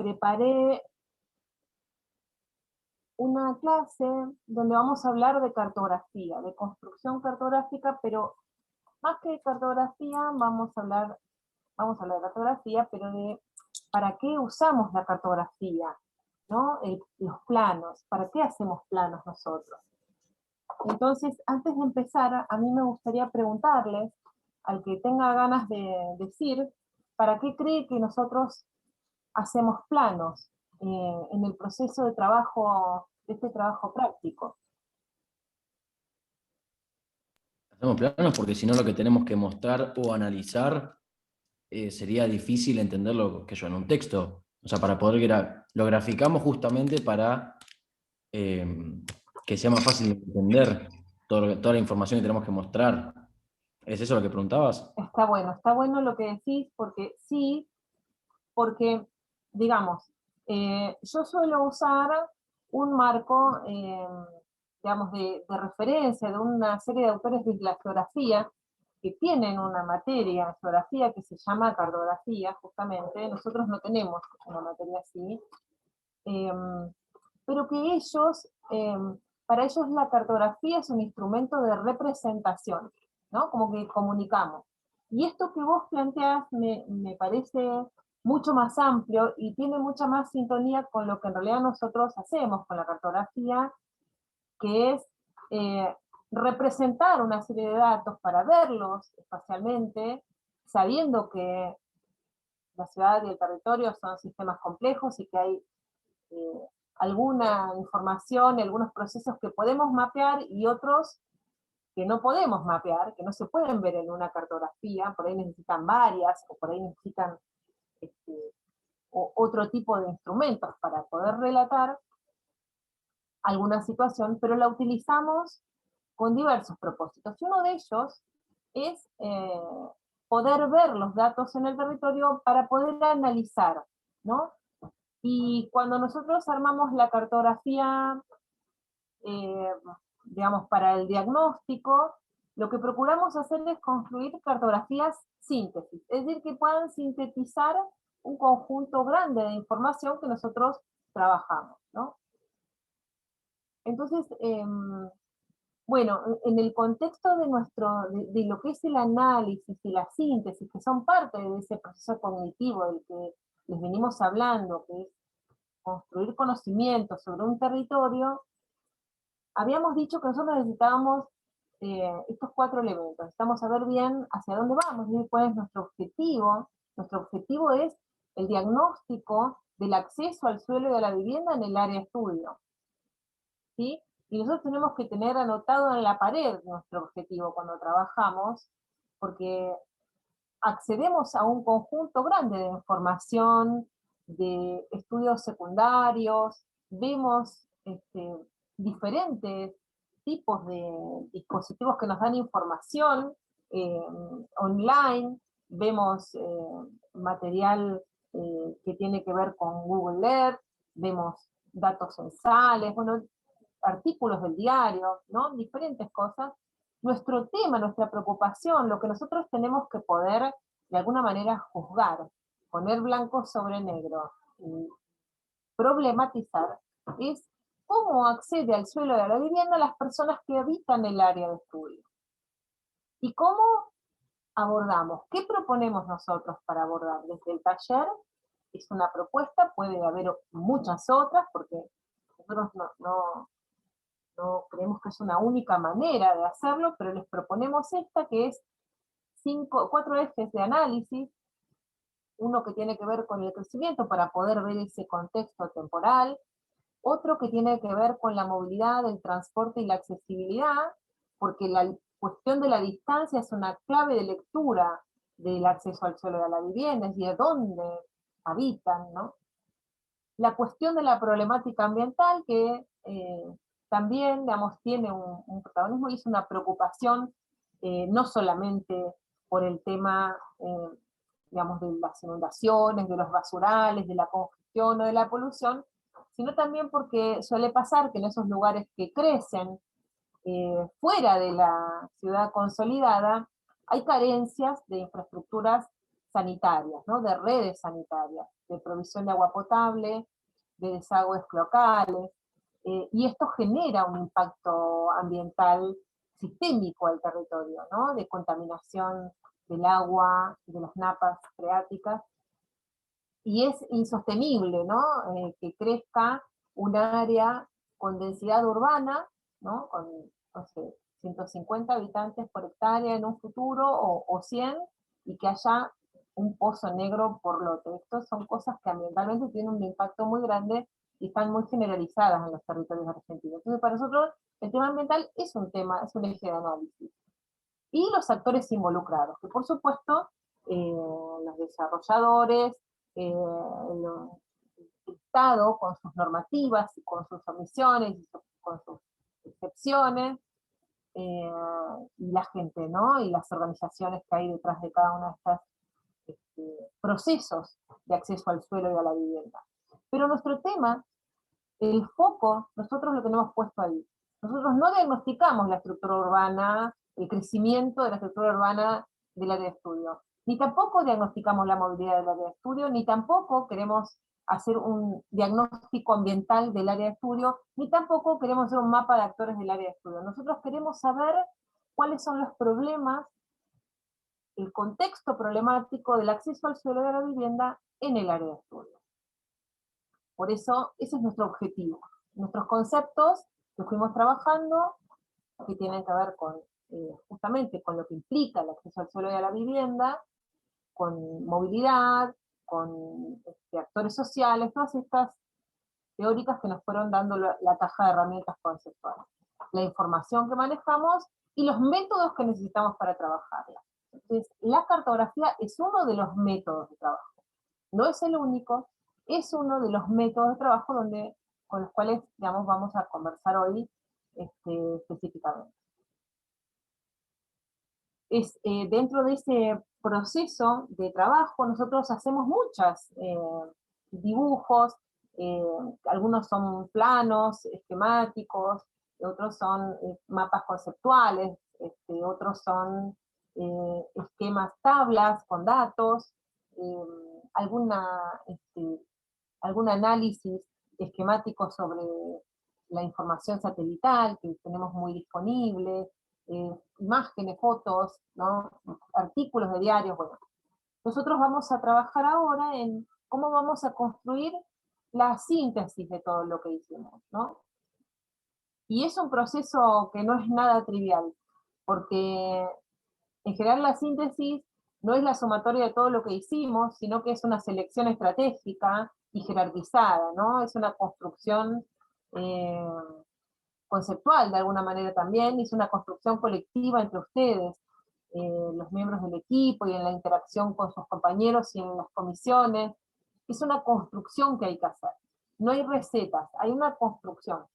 preparé una clase donde vamos a hablar de cartografía, de construcción cartográfica, pero más que de cartografía, vamos a hablar de cartografía, pero de para qué usamos la cartografía, ¿no? Los planos, ¿para qué hacemos planos nosotros? Entonces, antes de empezar, a mí me gustaría preguntarles, al que tenga ganas de decir, ¿para qué cree que nosotros hacemos planos en el proceso de trabajo, de este trabajo práctico? Hacemos planos porque si no lo que tenemos que mostrar o analizar sería difícil entenderlo que yo en un texto. O sea, para poder lo graficamos justamente para eh, que sea más fácil de entender toda la información que tenemos que mostrar. ¿Es eso lo que preguntabas? Está bueno lo que decís, porque sí, porque, digamos, yo suelo usar un marco, digamos, de referencia de una serie de autores de la geografía que tienen una materia en geografía que se llama cartografía, justamente. Nosotros no tenemos una materia así, eh, pero que ellos, para ellos la cartografía es un instrumento de representación, ¿no? Como que comunicamos. Y esto que vos planteás me parece mucho más amplio y tiene mucha más sintonía con lo que en realidad nosotros hacemos con la cartografía, que es representar una serie de datos para verlos espacialmente, sabiendo que la ciudad y el territorio son sistemas complejos y que hay eh, alguna información, algunos procesos que podemos mapear y otros que no podemos mapear, que no se pueden ver en una cartografía, por ahí necesitan varias, o por ahí necesitan este, otro tipo de instrumentos para poder relatar alguna situación, pero la utilizamos con diversos propósitos. Y uno de ellos es poder ver los datos en el territorio para poder analizar, ¿no? Y cuando nosotros armamos la cartografía, eh, digamos, para el diagnóstico, lo que procuramos hacer es construir cartografías síntesis, es decir, que puedan sintetizar un conjunto grande de información que nosotros trabajamos, ¿no? Entonces, bueno, en el contexto de lo que es el análisis y la síntesis, que son parte de ese proceso cognitivo del que les venimos hablando, que es construir conocimiento sobre un territorio, habíamos dicho que nosotros necesitábamos estos 4 elementos. Necesitamos saber bien hacia dónde vamos y cuál es nuestro objetivo. Nuestro objetivo es el diagnóstico del acceso al suelo y a la vivienda en el área de estudio, ¿sí? Y nosotros tenemos que tener anotado en la pared nuestro objetivo cuando trabajamos, porque accedemos a un conjunto grande de información, de estudios secundarios, vemos diferentes tipos de dispositivos que nos dan información online, vemos material que tiene que ver con Google Earth, vemos datos censales, bueno, artículos del diario, ¿no? Diferentes cosas. Nuestro tema, nuestra preocupación, lo que nosotros tenemos que poder de alguna manera juzgar, poner blanco sobre negro y problematizar, es cómo accede al suelo de la vivienda las personas que habitan el área de estudio. Y cómo abordamos, qué proponemos nosotros para abordar. Desde el taller es una propuesta, puede haber muchas otras, porque nosotros no creemos que es una única manera de hacerlo, pero les proponemos esta, que es 4 ejes de análisis, uno que tiene que ver con el crecimiento para poder ver ese contexto temporal, otro que tiene que ver con la movilidad, el transporte y la accesibilidad, porque la cuestión de la distancia es una clave de lectura del acceso al suelo de la vivienda, es decir, dónde habitan, ¿no? La cuestión de la problemática ambiental, que también, digamos, tiene un protagonismo y es una preocupación no solamente por el tema, digamos, de las inundaciones, de los basurales, de la congestión o de la polución, sino también porque suele pasar que en esos lugares que crecen fuera de la ciudad consolidada, hay carencias de infraestructuras sanitarias, ¿no? De redes sanitarias, de provisión de agua potable, de desagües cloacales, y esto genera un impacto ambiental sistémico al territorio, ¿no? De contaminación del agua, de las napas freáticas, y es insostenible, ¿no? Que crezca un área con densidad urbana, ¿no? Con, no sé, 150 habitantes por hectárea en un futuro, o 100, y que haya un pozo negro por lote. Estas son cosas que ambientalmente tienen un impacto muy grande y están muy generalizadas en los territorios argentinos. Entonces, para nosotros, el tema ambiental es un tema, es un eje de análisis. Y los actores involucrados, que por supuesto, los desarrolladores, el Estado con sus normativas y con sus omisiones y con sus excepciones, y la gente, ¿no? Y las organizaciones que hay detrás de cada uno de estos procesos de acceso al suelo y a la vivienda. Pero nuestro tema, el foco, nosotros lo tenemos puesto ahí. Nosotros no diagnosticamos la estructura urbana, el crecimiento de la estructura urbana del área de estudio, ni tampoco diagnosticamos la movilidad del área de estudio, ni tampoco queremos hacer un diagnóstico ambiental del área de estudio, ni tampoco queremos hacer un mapa de actores del área de estudio. Nosotros queremos saber cuáles son los problemas, el contexto problemático del acceso al suelo y a la vivienda en el área de estudio. Por eso, ese es nuestro objetivo. Nuestros conceptos que fuimos trabajando, que tienen que ver con, justamente con lo que implica el acceso al suelo y a la vivienda, con movilidad, con actores sociales, todas estas teóricas que nos fueron dando la caja de herramientas conceptuales. La información que manejamos y los métodos que necesitamos para trabajarla. Entonces, la cartografía es uno de los métodos de trabajo. No es el único, es uno de los métodos de trabajo con los cuales, digamos, vamos a conversar hoy específicamente. Dentro de ese proceso de trabajo, nosotros hacemos muchos dibujos, algunos son planos, esquemáticos, otros son mapas conceptuales, otros son esquemas, tablas con datos, algún análisis esquemático sobre la información satelital que tenemos muy disponible, imágenes, fotos, ¿no? Artículos de diarios. Bueno, nosotros vamos a trabajar ahora en cómo vamos a construir la síntesis de todo lo que hicimos, ¿no? Y es un proceso que no es nada trivial, porque en general la síntesis no es la sumatoria de todo lo que hicimos, sino que es una selección estratégica y jerarquizada, ¿no? Es una construcción conceptual de alguna manera también, es una construcción colectiva entre ustedes, los miembros del equipo y en la interacción con sus compañeros y en las comisiones. Es una construcción que hay que hacer. No hay recetas, hay una construcción.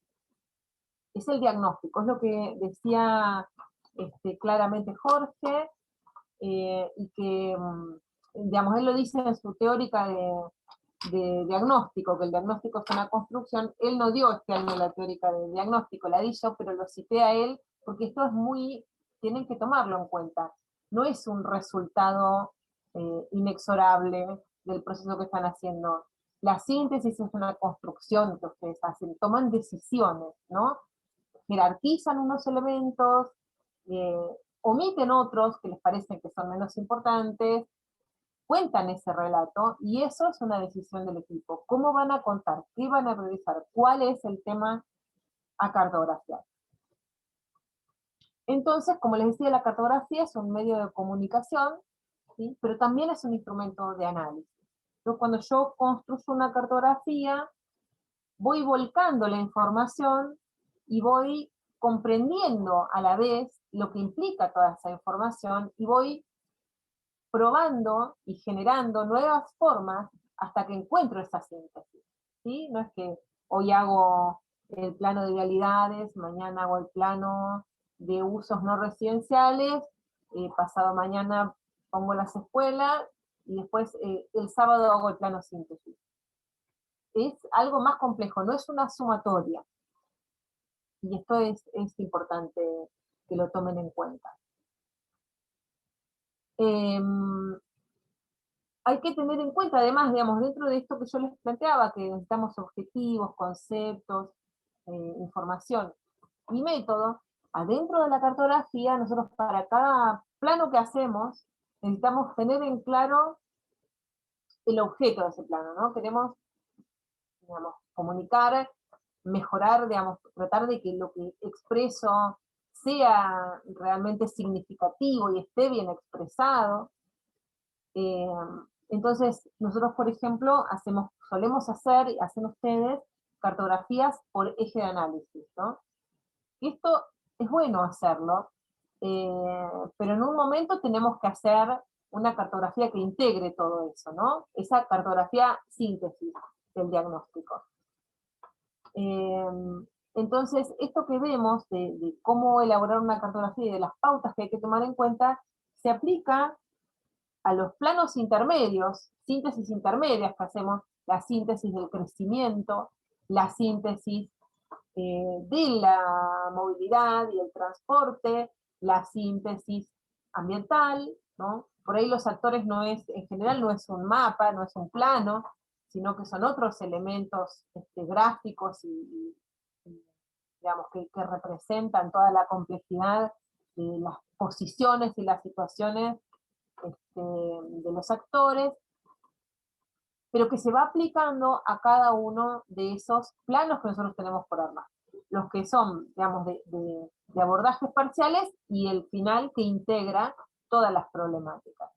Es el diagnóstico, es lo que decía claramente Jorge, y que, digamos, él lo dice en su teórica de diagnóstico, que el diagnóstico es una construcción. Él no dio este año la teórica de diagnóstico, la di yo, pero lo cité a él, porque esto es tienen que tomarlo en cuenta. No es un resultado inexorable del proceso que están haciendo. La síntesis es una construcción que ustedes hacen, toman decisiones, ¿no? Jerarquizan unos elementos, omiten otros que les parecen que son menos importantes, cuentan ese relato, y eso es una decisión del equipo. ¿Cómo van a contar? ¿Qué van a priorizar? ¿Cuál es el tema a cartografiar? Entonces, como les decía, la cartografía es un medio de comunicación, ¿sí? Pero también es un instrumento de análisis. Entonces, cuando yo construyo una cartografía, voy volcando la información y voy comprendiendo a la vez lo que implica toda esa información, y voy probando y generando nuevas formas hasta que encuentro esa síntesis, ¿sí? No es que hoy hago el plano de vialidades, mañana hago el plano de usos no residenciales, pasado mañana pongo las escuelas, y después el sábado hago el plano síntesis. Es algo más complejo, no es una sumatoria. Y esto es importante que lo tomen en cuenta. hay que tener en cuenta, además, digamos, dentro de esto que yo les planteaba, que necesitamos objetivos, conceptos, información y método, adentro de la cartografía, nosotros para cada plano que hacemos, necesitamos tener en claro el objeto de ese plano, ¿no? Queremos, digamos, comunicar, mejorar, digamos, tratar de que lo que expreso sea realmente significativo y esté bien expresado. Eh, entonces, nosotros, por ejemplo, solemos hacer, y hacen ustedes, cartografías por eje de análisis, ¿no? Y esto es bueno hacerlo, pero en un momento tenemos que hacer una cartografía que integre todo eso, ¿no? Esa cartografía síntesis del diagnóstico. Eh, entonces, esto que vemos de cómo elaborar una cartografía y de las pautas que hay que tomar en cuenta, se aplica a los planos intermedios, síntesis intermedias que hacemos, la síntesis del crecimiento, la síntesis de la movilidad y el transporte, la síntesis ambiental, ¿no? Por ahí los actores en general no es un mapa, no es un plano, sino que son otros elementos gráficos y, digamos, que representan toda la complejidad de las posiciones y las situaciones de los actores, pero que se va aplicando a cada uno de esos planos que nosotros tenemos por armar. Los que son, digamos, de abordajes parciales y el final que integra todas las problemáticas.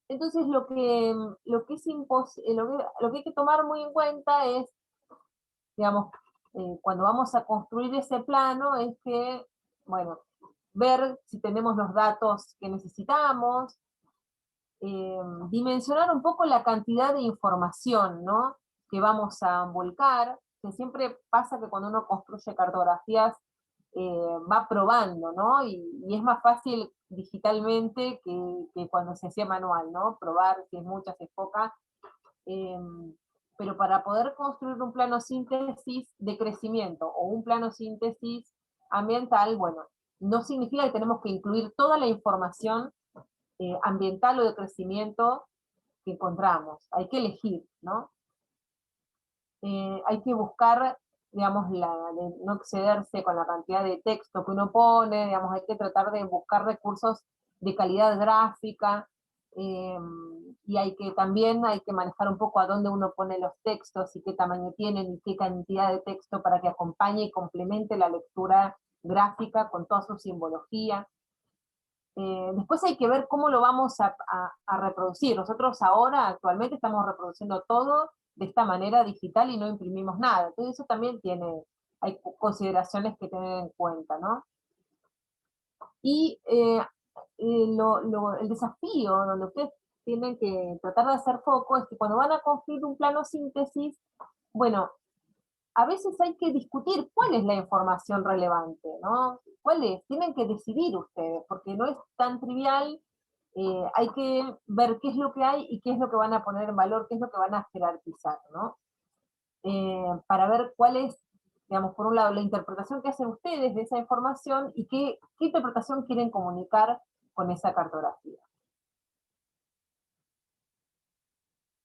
Entonces lo que hay que tomar muy en cuenta es, digamos, cuando vamos a construir ese plano, es que, bueno, ver si tenemos los datos que necesitamos, dimensionar un poco la cantidad de información, ¿no?, que vamos a volcar, que siempre pasa que cuando uno construye cartografías va probando, ¿no? Y es más fácil digitalmente que cuando se hacía manual, ¿no? Probar si es mucha, si es poca. Eh, pero para poder construir un plano síntesis de crecimiento o un plano síntesis ambiental, bueno, no significa que tenemos que incluir toda la información ambiental o de crecimiento que encontramos. Hay que elegir, ¿no? Hay que buscar, digamos, de no excederse con la cantidad de texto que uno pone, digamos, hay que tratar de buscar recursos de calidad gráfica, y también hay que manejar un poco a dónde uno pone los textos y qué tamaño tienen y qué cantidad de texto para que acompañe y complemente la lectura gráfica con toda su simbología. Después hay que ver cómo lo vamos a reproducir. Nosotros ahora, actualmente, estamos reproduciendo todo de esta manera digital y no imprimimos nada. Entonces eso también hay consideraciones que tener en cuenta, ¿no? Y el desafío donde ustedes tienen que tratar de hacer foco es que cuando van a construir un plano síntesis, bueno, a veces hay que discutir cuál es la información relevante, ¿no? ¿Cuál es? Tienen que decidir ustedes, porque no es tan trivial, hay que ver qué es lo que hay y qué es lo que van a poner en valor, qué es lo que van a jerarquizar, ¿no? Para ver cuál es, digamos, por un lado, la interpretación que hacen ustedes de esa información y qué interpretación quieren comunicar con esa cartografía.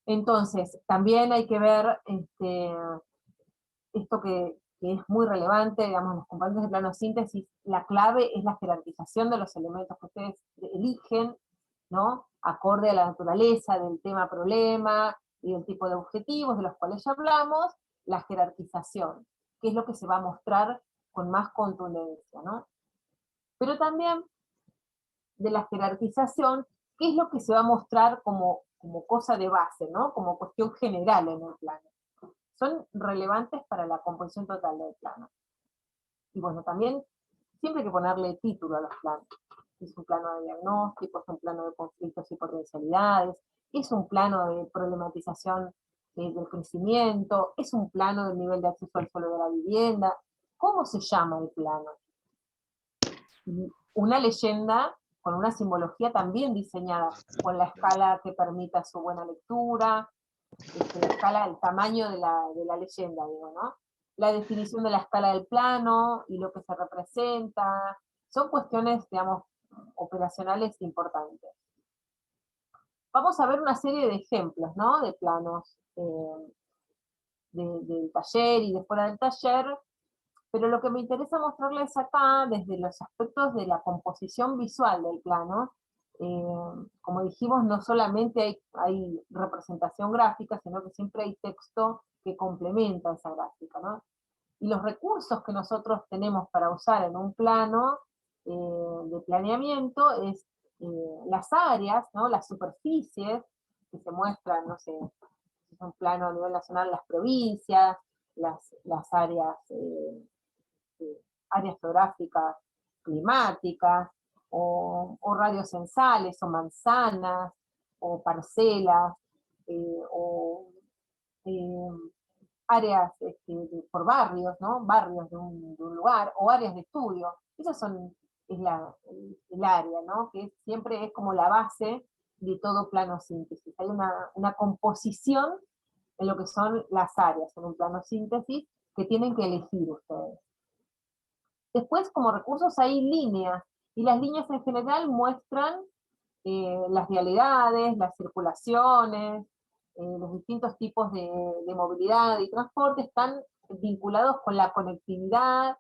Entonces, también hay que ver esto que es muy relevante, digamos, los compañeros de plano síntesis, la clave es la jerarquización de los elementos que ustedes eligen, ¿no? Acorde a la naturaleza del tema problema y del tipo de objetivos de los cuales ya hablamos, la jerarquización, que es lo que se va a mostrar con más contundencia, ¿no? Pero también de la jerarquización, qué es lo que se va a mostrar como cosa de base, ¿no? Como cuestión general en el plano. Son relevantes para la composición total del plano. Y bueno, también siempre hay que ponerle título a los planos. Es un plano de diagnóstico, es un plano de conflictos y potencialidades, es un plano de problematización del crecimiento, es un plano del nivel de acceso al suelo de la vivienda. ¿Cómo se llama el plano? Y una leyenda con una simbología también diseñada, con la escala que permita su buena lectura, la escala, el tamaño de la leyenda, digo, ¿no? La definición de la escala del plano y lo que se representa, son cuestiones, digamos, operacionales importantes. Vamos a ver una serie de ejemplos, ¿no? De planos del taller y de fuera del taller, pero lo que me interesa mostrarles acá, desde los aspectos de la composición visual del plano, como dijimos, no solamente hay representación gráfica, sino que siempre hay texto que complementa esa gráfica, ¿no? Y los recursos que nosotros tenemos para usar en un plano de planeamiento es las áreas, ¿no? Las superficies que se muestran, no sé, si es un plano a nivel nacional, las provincias, las áreas, áreas geográficas climáticas, o radios censales, o manzanas, o parcelas, o eh, áreas por barrios, ¿no? Barrios de un lugar, o áreas de estudio. Esas son, es el área, ¿no? Que siempre es como la base de todo plano síntesis. Hay una composición en lo que son las áreas en un plano síntesis que tienen que elegir ustedes. Después, como recursos, hay líneas, y las líneas en general muestran las vialidades, las circulaciones, los distintos tipos de movilidad y transporte están vinculados con la conectividad,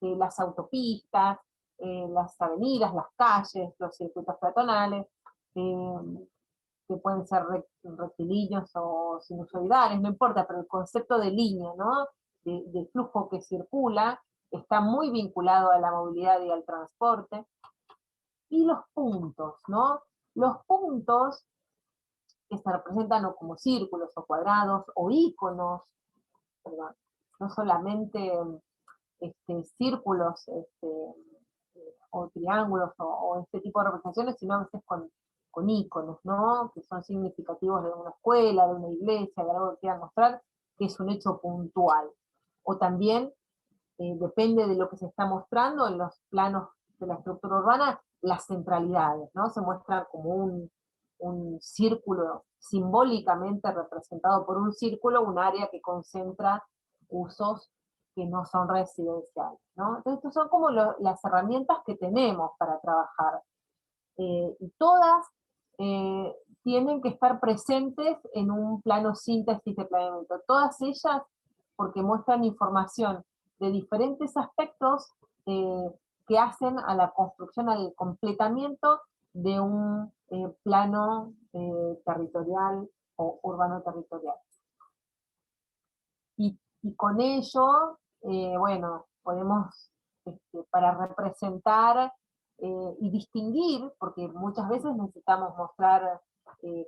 las autopistas, las avenidas, las calles, los circuitos peatonales, que pueden ser rectilíneos o sinusoidales, no importa, pero el concepto de línea, ¿no? De flujo que circula, está muy vinculado a la movilidad y al transporte. Y los puntos, ¿no? Los puntos que se representan o como círculos o cuadrados o íconos, perdón, no solamente círculos o triángulos o este tipo de representaciones, sino a veces con íconos, ¿no? Que son significativos de una escuela, de una iglesia, de algo que quieran mostrar, que es un hecho puntual. O también depende de lo que se está mostrando en los planos de la estructura urbana, las centralidades, ¿no? Se muestra como un círculo simbólicamente representado por un círculo, un área que concentra usos que no son residenciales, ¿no? Entonces, estas son como las herramientas que tenemos para trabajar. Y todas tienen que estar presentes en un plano síntesis de planeamiento. Todas ellas porque muestran información de diferentes aspectos que hacen a la construcción, al completamiento de un plano territorial o urbano territorial. Y con ello, bueno, podemos, para representar y distinguir, porque muchas veces necesitamos mostrar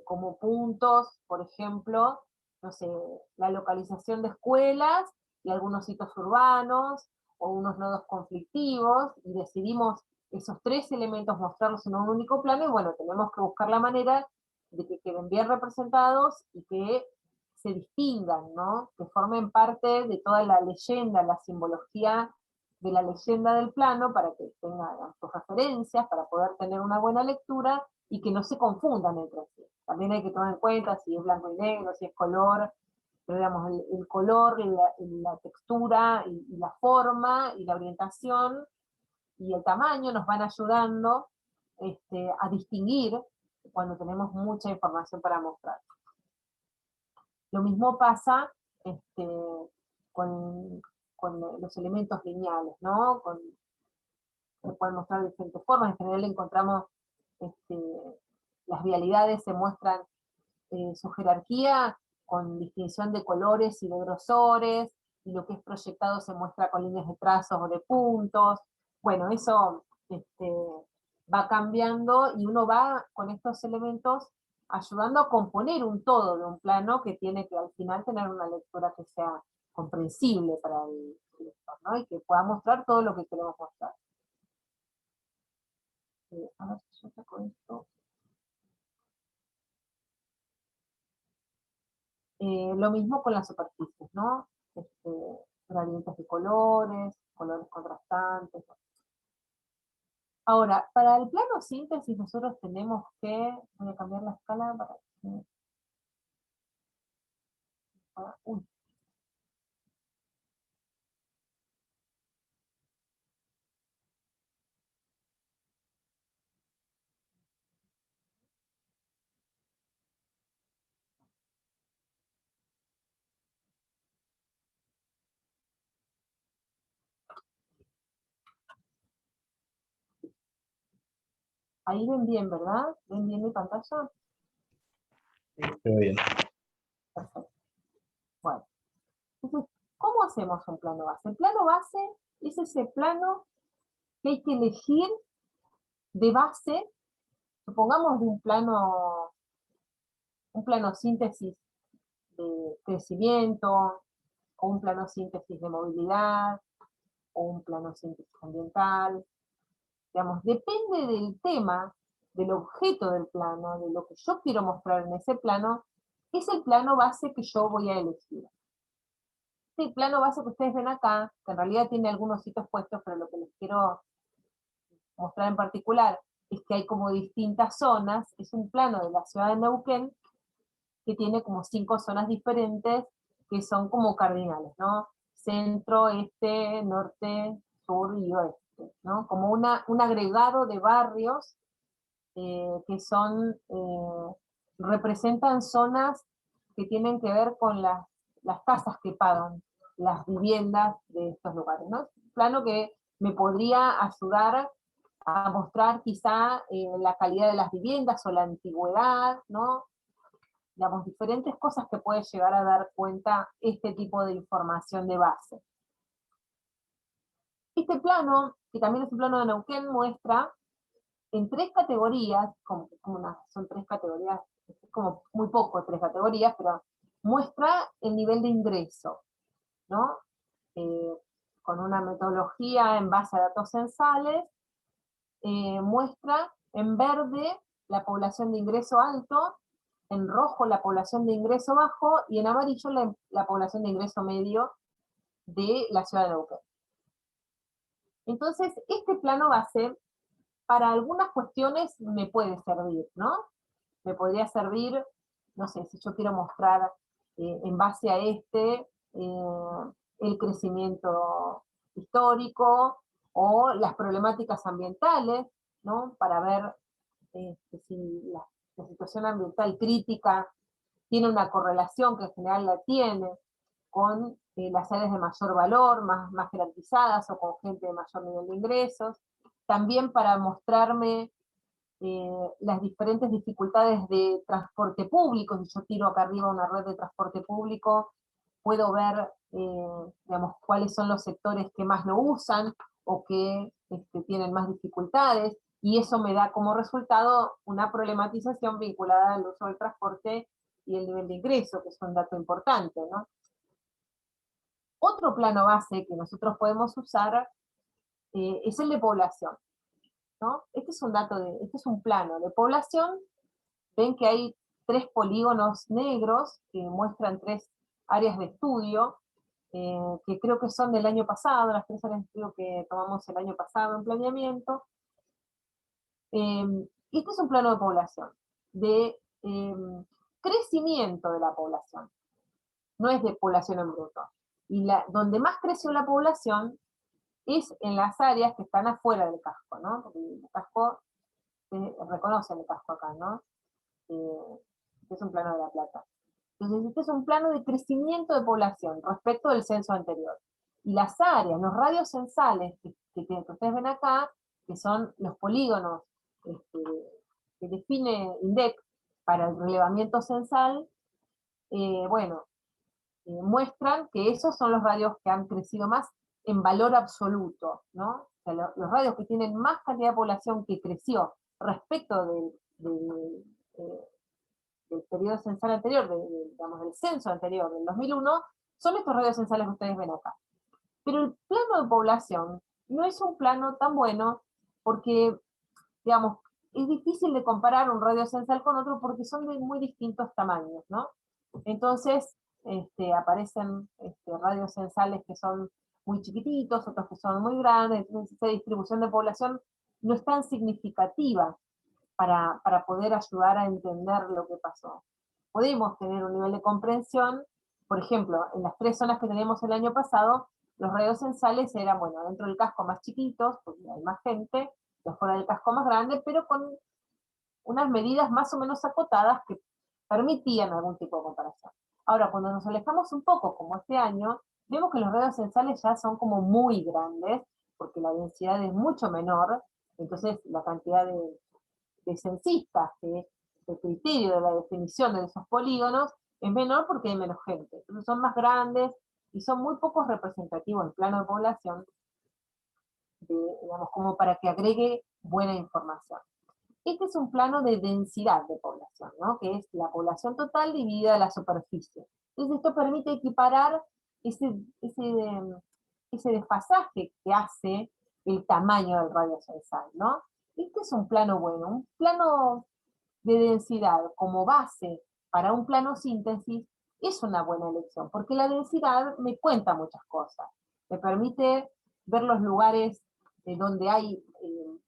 como puntos, por ejemplo, no sé, la localización de escuelas y algunos sitios urbanos o unos nodos conflictivos, y decidimos esos tres elementos mostrarlos en un único plano, y bueno, tenemos que buscar la manera de que queden bien representados y que se distingan, ¿no? Que formen parte de toda la leyenda, la simbología de la leyenda del plano, para que tengan sus referencias, para poder tener una buena lectura y que no se confundan entre sí. También hay que tomar en cuenta si es blanco y negro, si es color, pero digamos, el color, la textura y la forma y la orientación y el tamaño nos van ayudando a distinguir cuando tenemos mucha información para mostrar. Lo mismo pasa con, con los elementos lineales, ¿no? Se pueden mostrar de diferentes formas. En general encontramos las vialidades se muestran su jerarquía con distinción de colores y de grosores, y lo que es proyectado se muestra con líneas de trazos o de puntos. Bueno, eso va cambiando y uno va con estos elementos ayudando a componer un todo de un plano que tiene que al final tener una lectura que sea comprensible para el lector, ¿no? Y que pueda mostrar todo lo que queremos mostrar. A ver si yo saco esto. Lo mismo con las superficies, ¿no? Gradientes de colores, colores contrastantes. Ahora, para el plano síntesis nosotros tenemos que, voy a cambiar la escala para que... Uy. Ahí ven bien, ¿verdad? ¿Ven bien mi pantalla? Pero bien. Perfecto. Bueno, entonces, ¿cómo hacemos un plano base? El plano base es ese plano que hay que elegir de base, supongamos de un plano síntesis de crecimiento, o un plano síntesis de movilidad, o un plano síntesis ambiental. Digamos, depende del tema, del objeto del plano, de lo que yo quiero mostrar en ese plano, es el plano base que yo voy a elegir. Este plano base que ustedes ven acá, que en realidad tiene algunos sitios puestos, pero lo que les quiero mostrar en particular es que hay como distintas zonas, es un plano de la ciudad de Neuquén que tiene como 5 zonas diferentes que son como cardinales, ¿no? Centro, este, norte, sur y oeste, ¿no? Como un agregado de barrios que representan zonas que tienen que ver con las tasas que pagan las viviendas de estos lugares, ¿no? Un plano que me podría ayudar a mostrar quizá la calidad de las viviendas o la antigüedad, ¿no? Digamos, diferentes cosas que puede llegar a dar cuenta este tipo de información de base. Este plano, que también es un plano de Neuquén, muestra en 3 categorías, son 3 categorías, es como muy poco 3 categorías, pero muestra el nivel de ingreso, ¿no? Con una metodología en base a datos censales, muestra en verde la población de ingreso alto, en rojo la población de ingreso bajo, y en amarillo la población de ingreso medio de la ciudad de Neuquén. Entonces, este plano base, para algunas cuestiones me puede servir, ¿no? Me podría servir, no sé, si yo quiero mostrar en base a el crecimiento histórico o las problemáticas ambientales, ¿no? Para ver si la situación ambiental crítica tiene una correlación, que en general la tiene, con las áreas de mayor valor, más jerarquizadas o con gente de mayor nivel de ingresos. También para mostrarme las diferentes dificultades de transporte público. Si yo tiro acá arriba una red de transporte público, puedo ver, digamos, cuáles son los sectores que más lo usan o que tienen más dificultades, y eso me da como resultado una problematización vinculada al uso del transporte y el nivel de ingreso, que es un dato importante, ¿no? Otro plano base que nosotros podemos usar es el de población, ¿no? Este es un plano de población. Ven que hay 3 polígonos negros que muestran 3 áreas de estudio, que creo que son del año pasado, las 3 áreas de estudio que tomamos el año pasado en planeamiento. Este es un plano de población, de crecimiento de la población, no es de población en bruto. Y donde más creció la población es en las áreas que están afuera del casco, ¿no? Porque el casco, reconocen el casco acá, ¿no? Este es un plano de La Plata. Entonces, este es un plano de crecimiento de población respecto del censo anterior. Y las áreas, los radios censales que ustedes ven acá, que son los polígonos que define INDEC para el relevamiento censal, bueno, muestran que esos son los radios que han crecido más en valor absoluto, ¿no? O sea, los radios que tienen más cantidad de población que creció respecto del periodo censal anterior, digamos, del censo anterior, del 2001, son estos radios censales que ustedes ven acá. Pero el plano de población no es un plano tan bueno porque, digamos, es difícil de comparar un radio censal con otro porque son de muy distintos tamaños, ¿no? Entonces, aparecen radios censales que son muy chiquititos, otros que son muy grandes, entonces esa distribución de población no es tan significativa para poder ayudar a entender lo que pasó. Podemos tener un nivel de comprensión, por ejemplo, en las 3 zonas que teníamos el año pasado, los radios censales eran, bueno, dentro del casco más chiquitos, porque hay más gente, y afuera del casco más grande, pero con unas medidas más o menos acotadas que permitían algún tipo de comparación. Ahora, cuando nos alejamos un poco, como este año, vemos que los radios censales ya son como muy grandes, porque la densidad es mucho menor, entonces la cantidad censistas, que el criterio de la definición de esos polígonos es menor porque hay menos gente. Entonces son más grandes y son muy pocos representativos en plano de población, digamos, como para que agregue buena información. Este es un plano de densidad de población, ¿no? Que es la población total dividida a la superficie. Entonces esto permite equiparar ese desfasaje que hace el tamaño del radio censal, ¿no? Este es un plano bueno, un plano de densidad como base para un plano síntesis es una buena elección, porque la densidad me cuenta muchas cosas. Me permite ver los lugares donde hay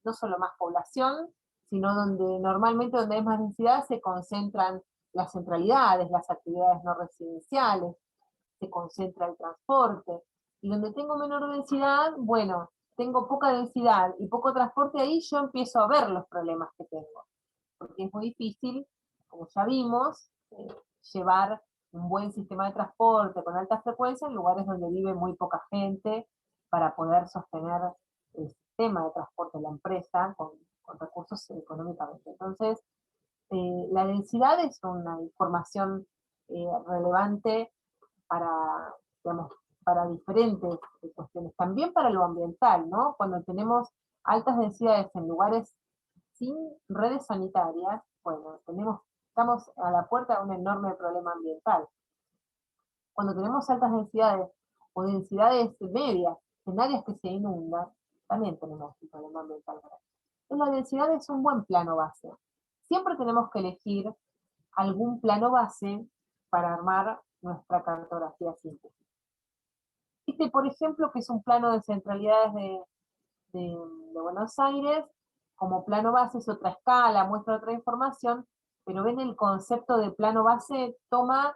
no solo más población, sino donde hay más densidad se concentran las centralidades, las actividades no residenciales, se concentra el transporte. Y donde tengo menor densidad, bueno, tengo poca densidad y poco transporte, ahí yo empiezo a ver los problemas que tengo. Porque es muy difícil, como ya vimos, llevar un buen sistema de transporte con alta frecuencia en lugares donde vive muy poca gente para poder sostener el sistema de transporte de la empresa con recursos económicamente. Entonces, la densidad es una información relevante para, digamos, para diferentes cuestiones, también para lo ambiental, ¿no? Cuando tenemos altas densidades en lugares sin redes sanitarias, bueno, estamos a la puerta de un enorme problema ambiental. Cuando tenemos altas densidades o densidades medias en áreas que se inundan, también tenemos un problema ambiental grave. Entonces la densidad es un buen plano base. Siempre tenemos que elegir algún plano base para armar nuestra cartografía síntesis. Este, por ejemplo, que es un plano de centralidades de Buenos Aires, como plano base es otra escala, muestra otra información, pero ven el concepto de plano base toma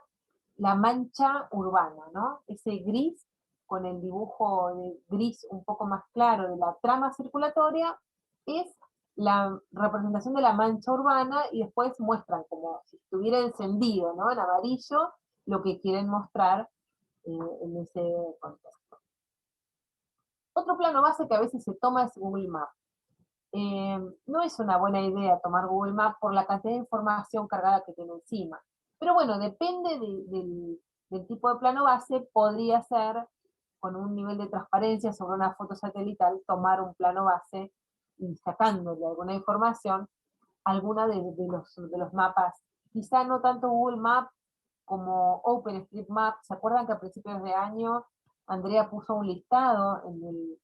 la mancha urbana, ¿no? Ese gris con el dibujo de gris un poco más claro de la trama circulatoria es la representación de la mancha urbana y después muestran como si estuviera encendido, ¿no? En amarillo lo que quieren mostrar en ese contexto. Otro plano base que a veces se toma es Google Maps. No es una buena idea tomar Google Maps por la cantidad de información cargada que tiene encima. Pero bueno, depende del tipo de plano base, podría ser con un nivel de transparencia sobre una foto satelital, tomar un plano base y sacándole alguna información, alguna de los mapas, quizá no tanto Google Maps como OpenStreetMap. ¿Se acuerdan que a principios de año Andrea puso un listado en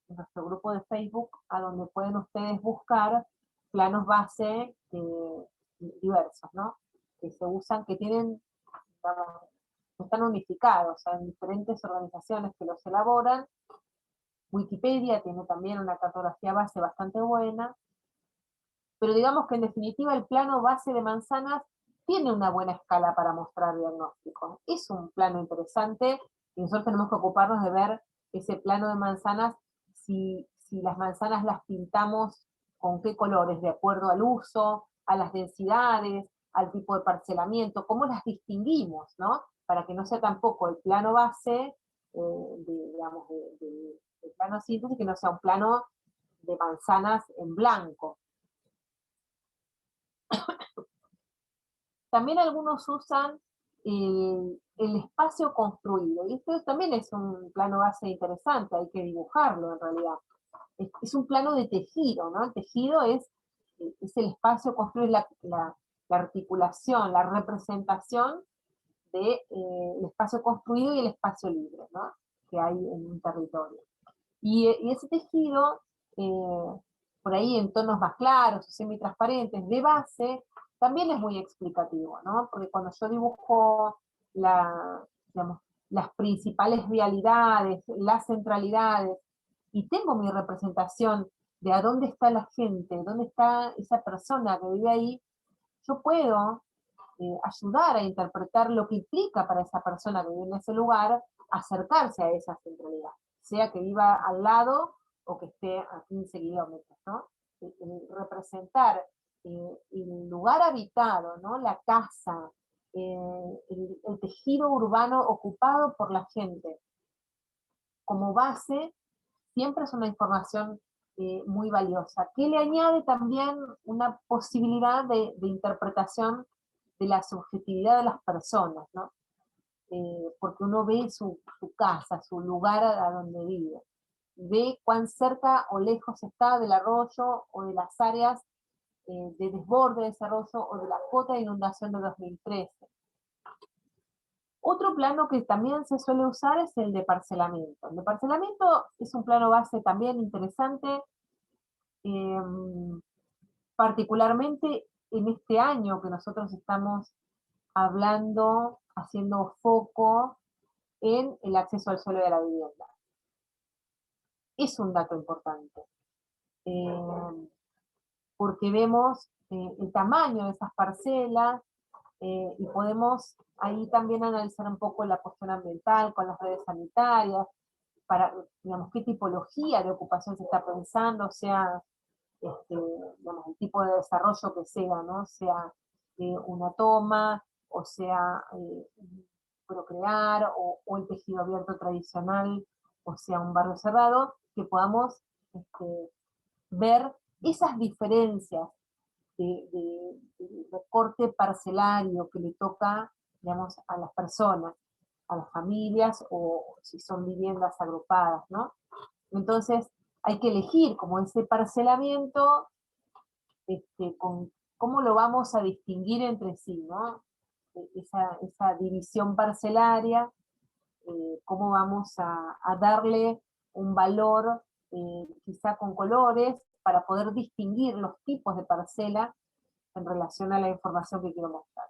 nuestro grupo de Facebook, a donde pueden ustedes buscar planos base diversos, ¿no? Que se usan, que tienen, digamos, están unificados, en diferentes organizaciones que los elaboran. Wikipedia tiene también una cartografía base bastante buena, pero digamos que en definitiva el plano base de manzanas tiene una buena escala para mostrar diagnósticos. Es un plano interesante y nosotros tenemos que ocuparnos de ver ese plano de manzanas, si las manzanas las pintamos con qué colores, de acuerdo al uso, a las densidades, al tipo de parcelamiento, cómo las distinguimos, ¿no? Para que no sea tampoco el plano base, digamos, de plano síntesis, que no sea un plano de manzanas en blanco. También algunos usan el espacio construido, y esto también es un plano base interesante, hay que dibujarlo en realidad. Es un plano de tejido, ¿no? El tejido es el espacio construido, la articulación, la representación del espacio construido y el espacio libre, ¿no? Que hay en un territorio. Y ese tejido, por ahí en tonos más claros o semitransparentes, de base, también es muy explicativo, ¿no? Porque cuando yo dibujo digamos, las principales vialidades, las centralidades, y tengo mi representación de a dónde está la gente, dónde está esa persona que vive ahí, yo puedo ayudar a interpretar lo que implica para esa persona que vive en ese lugar acercarse a esa centralidad, sea que viva al lado o que esté a 15 kilómetros, ¿no? Representar el lugar habitado, ¿no? La casa, el tejido urbano ocupado por la gente, como base, siempre es una información muy valiosa, que le añade también una posibilidad de interpretación de la subjetividad de las personas, ¿no? Porque uno ve su casa, su lugar a donde vive, ve cuán cerca o lejos está del arroyo o de las áreas de desborde de ese arroyo o de la cota de inundación de 2013. Otro plano que también se suele usar es el de parcelamiento. El de parcelamiento es un plano base también interesante, particularmente en este año que nosotros estamos hablando, haciendo foco en el acceso al suelo de la vivienda. Es un dato importante, porque vemos el tamaño de esas parcelas y podemos ahí también analizar un poco la cuestión ambiental con las redes sanitarias, para, digamos, qué tipología de ocupación se está pensando, sea digamos, el tipo de desarrollo que sea, ¿no? Sea una toma, o sea procrear, o el tejido abierto tradicional, o sea un barrio cerrado, que podamos ver esas diferencias de corte parcelario que le toca, digamos, a las personas, a las familias, o si son viviendas agrupadas, ¿no? Entonces, hay que elegir como ese parcelamiento, con cómo lo vamos a distinguir entre sí, ¿no? Esa división parcelaria, cómo vamos a darle un valor, quizá con colores, para poder distinguir los tipos de parcela en relación a la información que quiero mostrar.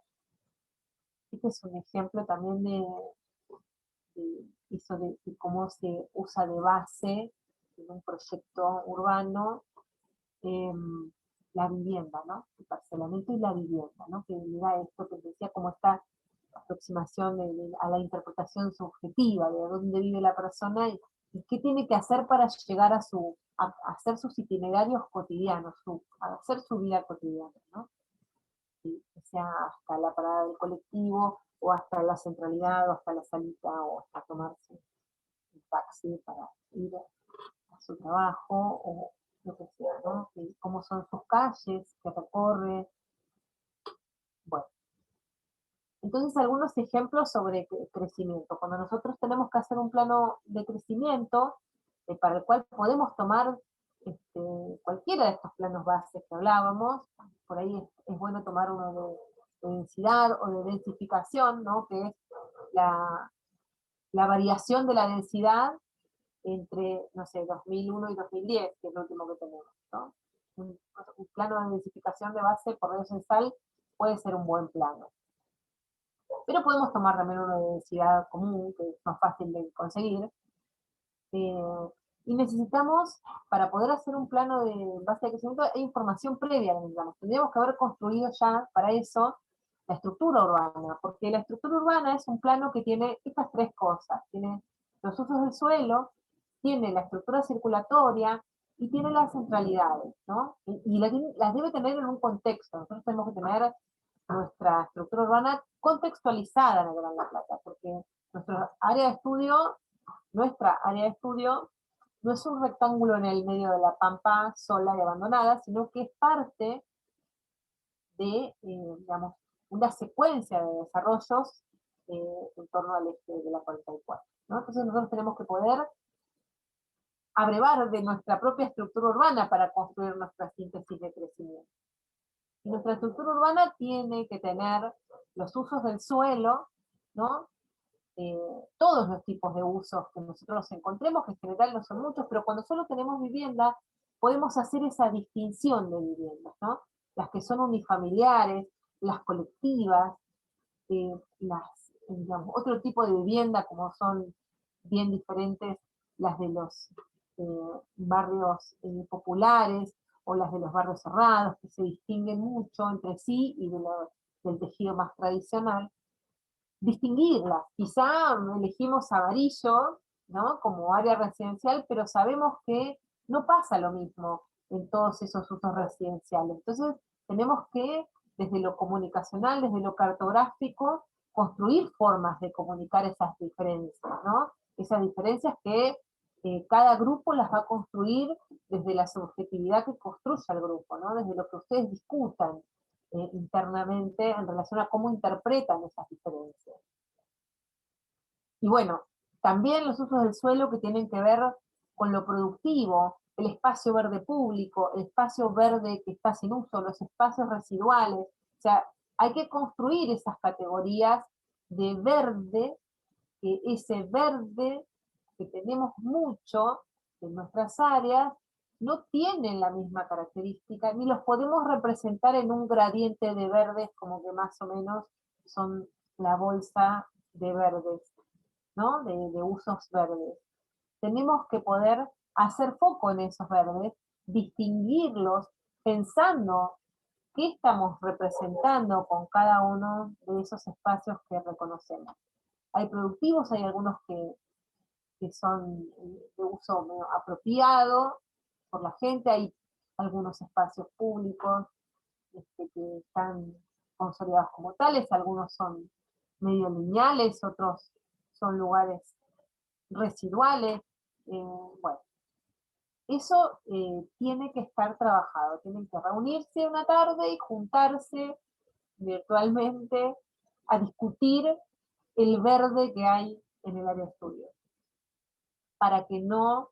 Este es un ejemplo también de cómo se usa de base en un proyecto urbano la vivienda, ¿no? El parcelamiento y la vivienda, ¿no? Que mira esto que decía, como esta aproximación a la interpretación subjetiva de dónde vive la persona y qué tiene que hacer para llegar a hacer sus itinerarios cotidianos, a hacer su vida cotidiana, ¿no? Que sea hasta la parada del colectivo, o hasta la centralidad, o hasta la salita, o hasta tomarse un taxi para ir a su trabajo, o lo que sea, ¿no? Cómo son sus calles, que recorre. Bueno, entonces algunos ejemplos sobre crecimiento. Cuando nosotros tenemos que hacer un plano de crecimiento, para el cual podemos tomar cualquiera de estos planos bases que hablábamos, por ahí es bueno tomar uno de densidad o de densificación, ¿no? Que es la variación de la densidad entre, no sé, 2001 y 2010, que es lo último que tenemos, ¿no? Un plano de densificación de base por radio censal puede ser un buen plano. Pero podemos tomar también uno de densidad común, que es más fácil de conseguir. Y necesitamos, para poder hacer un plano de base de crecimiento, hay información previa, digamos. Tendríamos que haber construido ya para eso la estructura urbana, porque la estructura urbana es un plano que tiene estas tres cosas. Tiene los usos del suelo, tiene la estructura circulatoria y tiene las centralidades, ¿no? Y las debe tener en un contexto. Nosotros tenemos que tener nuestra estructura urbana contextualizada en el Gran La Plata, porque nuestra área de estudio no es un rectángulo en el medio de la pampa sola y abandonada, sino que es parte de, digamos, una secuencia de desarrollos en torno al eje de la 44, ¿no? Entonces nosotros tenemos que poder abrevar de nuestra propia estructura urbana para construir nuestra síntesis de crecimiento. Y nuestra estructura urbana tiene que tener los usos del suelo, ¿no? Todos los tipos de usos que nosotros encontremos, que en general no son muchos, pero cuando solo tenemos vivienda, podemos hacer esa distinción de viviendas, ¿no? Las que son unifamiliares, las colectivas, digamos, otro tipo de vivienda, como son bien diferentes las de los barrios populares, o las de los barrios cerrados, que se distinguen mucho entre sí y del tejido más tradicional. Distinguirlas. Quizá elegimos Avarillo, ¿no? Como área residencial, pero sabemos que no pasa lo mismo en todos esos usos residenciales. Entonces tenemos que, desde lo comunicacional, desde lo cartográfico, construir formas de comunicar esas diferencias, ¿no? Esas diferencias que cada grupo las va a construir desde la subjetividad que construya el grupo, ¿no? Desde lo que ustedes discutan internamente en relación a cómo interpretan esas diferencias. Y bueno, también los usos del suelo que tienen que ver con lo productivo, el espacio verde público, el espacio verde que está sin uso, los espacios residuales. O sea, hay que construir esas categorías de verde, que ese verde que tenemos mucho en nuestras áreas no tienen la misma característica, ni los podemos representar en un gradiente de verdes como que más o menos son la bolsa de verdes, ¿no? De usos verdes. Tenemos que poder hacer foco en esos verdes, distinguirlos, pensando qué estamos representando con cada uno de esos espacios que reconocemos. Hay productivos, hay algunos que son de uso apropiado por la gente, hay algunos espacios públicos que están consolidados como tales, algunos son medio lineales, otros son lugares residuales. Bueno, eso tiene que estar trabajado, tienen que reunirse una tarde y juntarse virtualmente a discutir el verde que hay en el área de estudio, para que no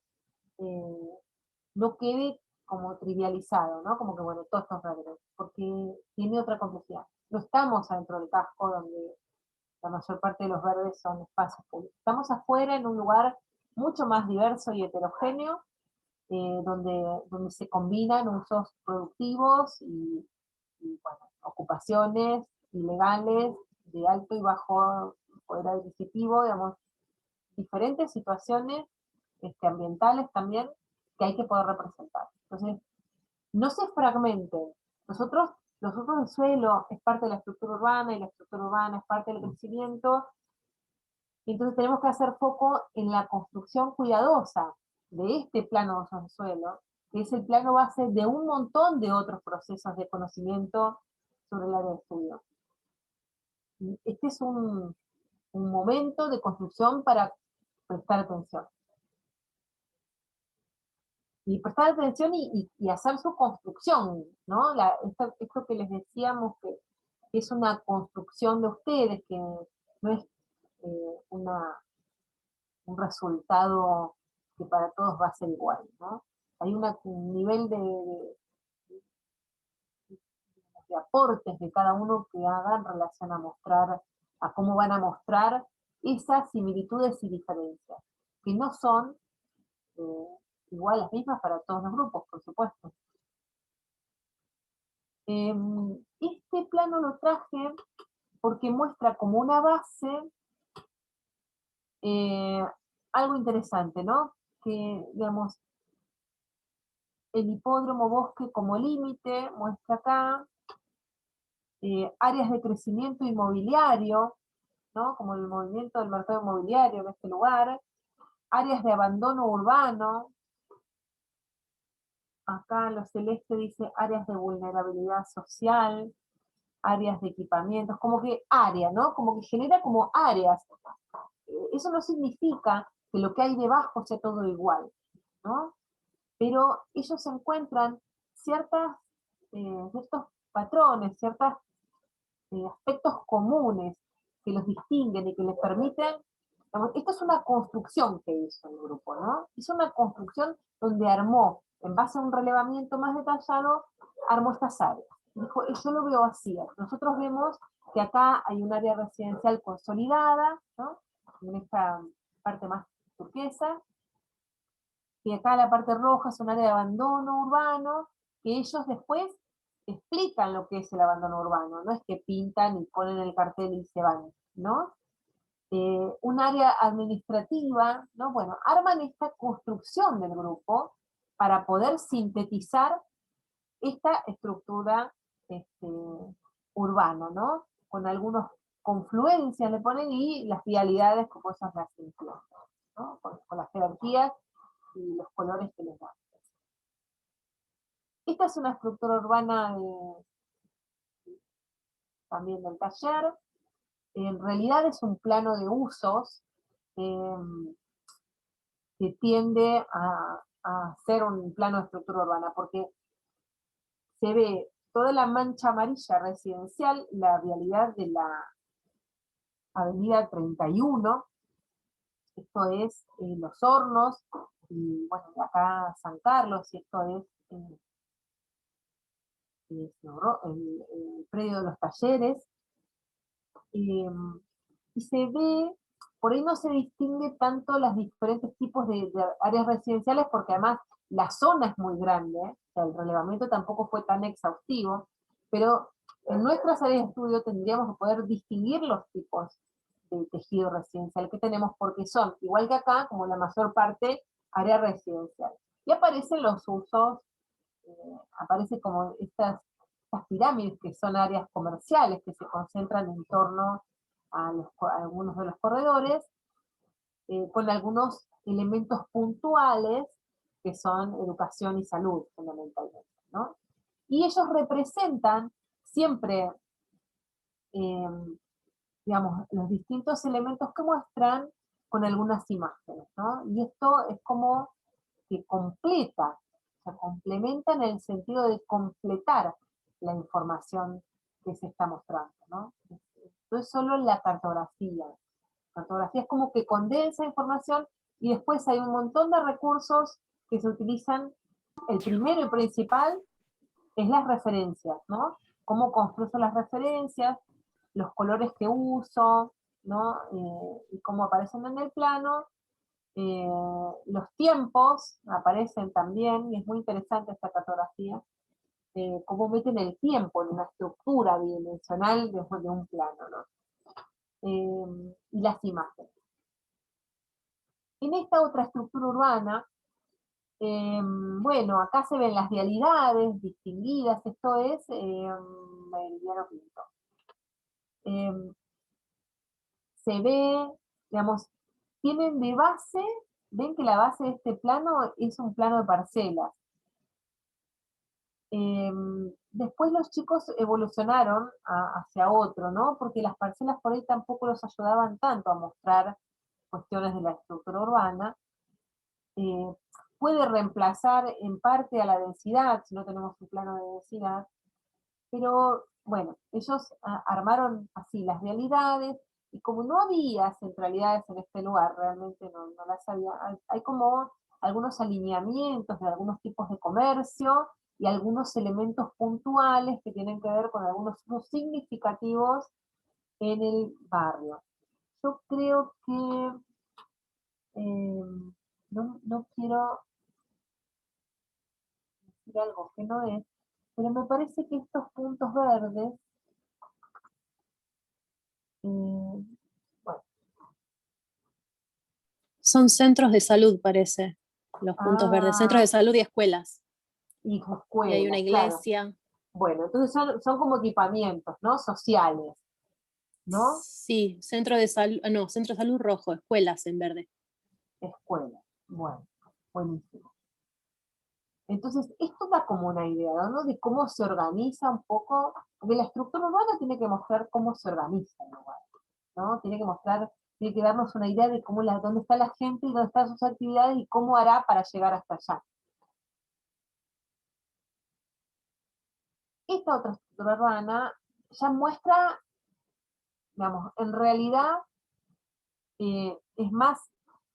quede como trivializado, ¿no? Como que, bueno, todos estos verdes, porque tiene otra complejidad. No estamos adentro del casco donde la mayor parte de los verdes son espacios públicos. Estamos afuera en un lugar mucho más diverso y heterogéneo, donde se combinan usos productivos y, bueno, ocupaciones ilegales de alto y bajo poder adquisitivo, digamos, diferentes situaciones ambientales también que hay que poder representar. Entonces, no se fragmenten. Los usos del suelo es parte de la estructura urbana y la estructura urbana es parte del crecimiento. Y entonces tenemos que hacer foco en la construcción cuidadosa de este plano de usos del suelo, que es el plano base de un montón de otros procesos de conocimiento sobre el área de estudio. Este es un momento de construcción para prestar atención. Y prestar atención y hacer su construcción, ¿no? Esto que les decíamos que es una construcción de ustedes, que no es un resultado que para todos va a ser igual, ¿no? Hay un nivel de aportes de cada uno que haga en relación a mostrar, a cómo van a mostrar esas similitudes y diferencias, que no son igual las mismas para todos los grupos, por supuesto. Este plano lo traje porque muestra como una base algo interesante, ¿no? Que, digamos, el hipódromo bosque como límite muestra acá áreas de crecimiento inmobiliario, ¿no? Como el movimiento del mercado inmobiliario en este lugar, áreas de abandono urbano. Acá lo celeste dice áreas de vulnerabilidad social, áreas de equipamientos, como que área, ¿no? Como que genera como áreas. Eso no significa que lo que hay debajo sea todo igual, ¿no? Pero ellos encuentran ciertos patrones, ciertos aspectos comunes que los distinguen y que les permiten, digamos, esto es una construcción que hizo el grupo, ¿no? Hizo una construcción donde armó, en base a un relevamiento más detallado, armó estas áreas. Dijo, yo lo veo así. Nosotros vemos que acá hay un área residencial consolidada, ¿no? En esta parte más turquesa, y acá la parte roja es un área de abandono urbano, que ellos después explican lo que es el abandono urbano, no es que pintan y ponen el cartel y se van, ¿no? Un área administrativa, ¿no? Bueno, arman esta construcción del grupo para poder sintetizar esta estructura urbana, ¿no? Con algunas confluencias le ponen y las vialidades como esas las entienden, ¿no? Con las jerarquías y los colores que les dan. Esta es una estructura urbana también del taller. En realidad es un plano de usos que tiende a ser un plano de estructura urbana, porque se ve toda la mancha amarilla residencial, la vialidad de la avenida 31, esto es Los Hornos, y bueno, de acá San Carlos, y esto es el predio de los talleres, y se ve, por ahí no se distingue tanto los diferentes tipos de áreas residenciales, porque además la zona es muy grande, o sea, el relevamiento tampoco fue tan exhaustivo, pero en nuestras áreas de estudio tendríamos que poder distinguir los tipos de tejido residencial que tenemos, porque son, igual que acá, como la mayor parte, área residencial. Y aparecen los usos, aparece como estas pirámides que son áreas comerciales que se concentran en torno a algunos de los corredores, con algunos elementos puntuales que son educación y salud, fundamentalmente, ¿no? Y ellos representan siempre, digamos, los distintos elementos que muestran con algunas imágenes, ¿no? Y esto es como que completa, o sea, complementa en el sentido de completar la información que se está mostrando, ¿no? No es solo la cartografía. La cartografía es como que condensa información y después hay un montón de recursos que se utilizan. El primero y principal es las referencias, ¿no? Cómo construyo las referencias, los colores que uso, ¿no? Y cómo aparecen en el plano. Los tiempos aparecen también, y es muy interesante esta cartografía, cómo meten el tiempo en una estructura bidimensional de un plano, ¿no? Y las imágenes. En esta otra estructura urbana, bueno, acá se ven las vialidades distinguidas, esto es Meridiano Quinto. Se ve, digamos, tienen de base, ven que la base de este plano es un plano de parcelas. Después los chicos evolucionaron hacia otro, ¿no? Porque las parcelas por ahí tampoco los ayudaban tanto a mostrar cuestiones de la estructura urbana. Puede reemplazar en parte a la densidad, si no tenemos un plano de densidad, pero bueno, ellos armaron así las realidades, y como no había centralidades en este lugar, realmente no las había, hay como algunos alineamientos de algunos tipos de comercio y algunos elementos puntuales que tienen que ver con algunos usos significativos en el barrio. Yo creo que no quiero decir algo que no es, pero me parece que estos puntos verdes, bueno, Son centros de salud, parece, los puntos verdes. Centros de salud y escuelas. y Y hay una escuelas, iglesia. claro. Bueno, entonces son como equipamientos, ¿no? Sociales, ¿no? Sí, centro de salud, no, centro de salud rojo, escuelas en verde. Escuelas, bueno, buenísimo. Entonces, esto da como una idea, ¿no? De cómo se organiza un poco, porque la estructura urbana tiene que mostrar cómo se organiza el lugar, ¿no? Tiene que darnos una idea de dónde está la gente y dónde están sus actividades y cómo hará para llegar hasta allá. Esta otra estructura urbana ya muestra, digamos, en realidad es más,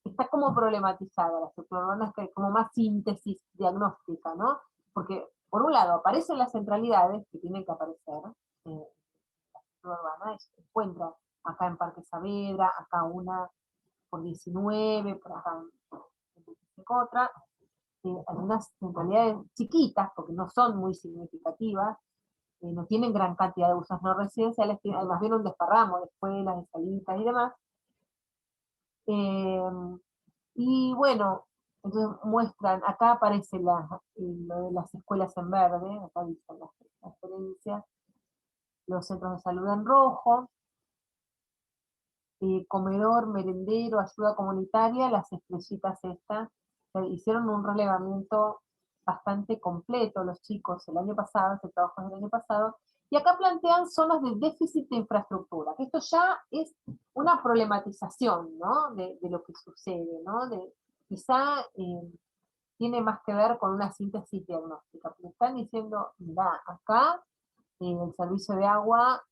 está como problematizada la estructura urbana, es como más síntesis diagnóstica, ¿no? Porque, por un lado, aparecen las centralidades que tienen que aparecer, la estructura urbana se encuentra acá en Parque Saavedra, acá una por 19, por acá en otra, algunas centralidades chiquitas, porque no son muy significativas, no tienen gran cantidad de usos no residenciales, más bien un desparramo de escuelas, de salitas y demás. Y bueno, entonces muestran, acá aparece lo de las escuelas en verde, acá dicen las referencias, los centros de salud en rojo, comedor, merendero, ayuda comunitaria, las estrellitas estas, hicieron un relevamiento bastante completo los chicos el año pasado, ese trabajo del año pasado, y acá plantean zonas de déficit de infraestructura, que esto ya es una problematización, ¿no? de lo que sucede, ¿no? quizá tiene más que ver con una síntesis diagnóstica, porque están diciendo, mira, acá en el servicio de agua,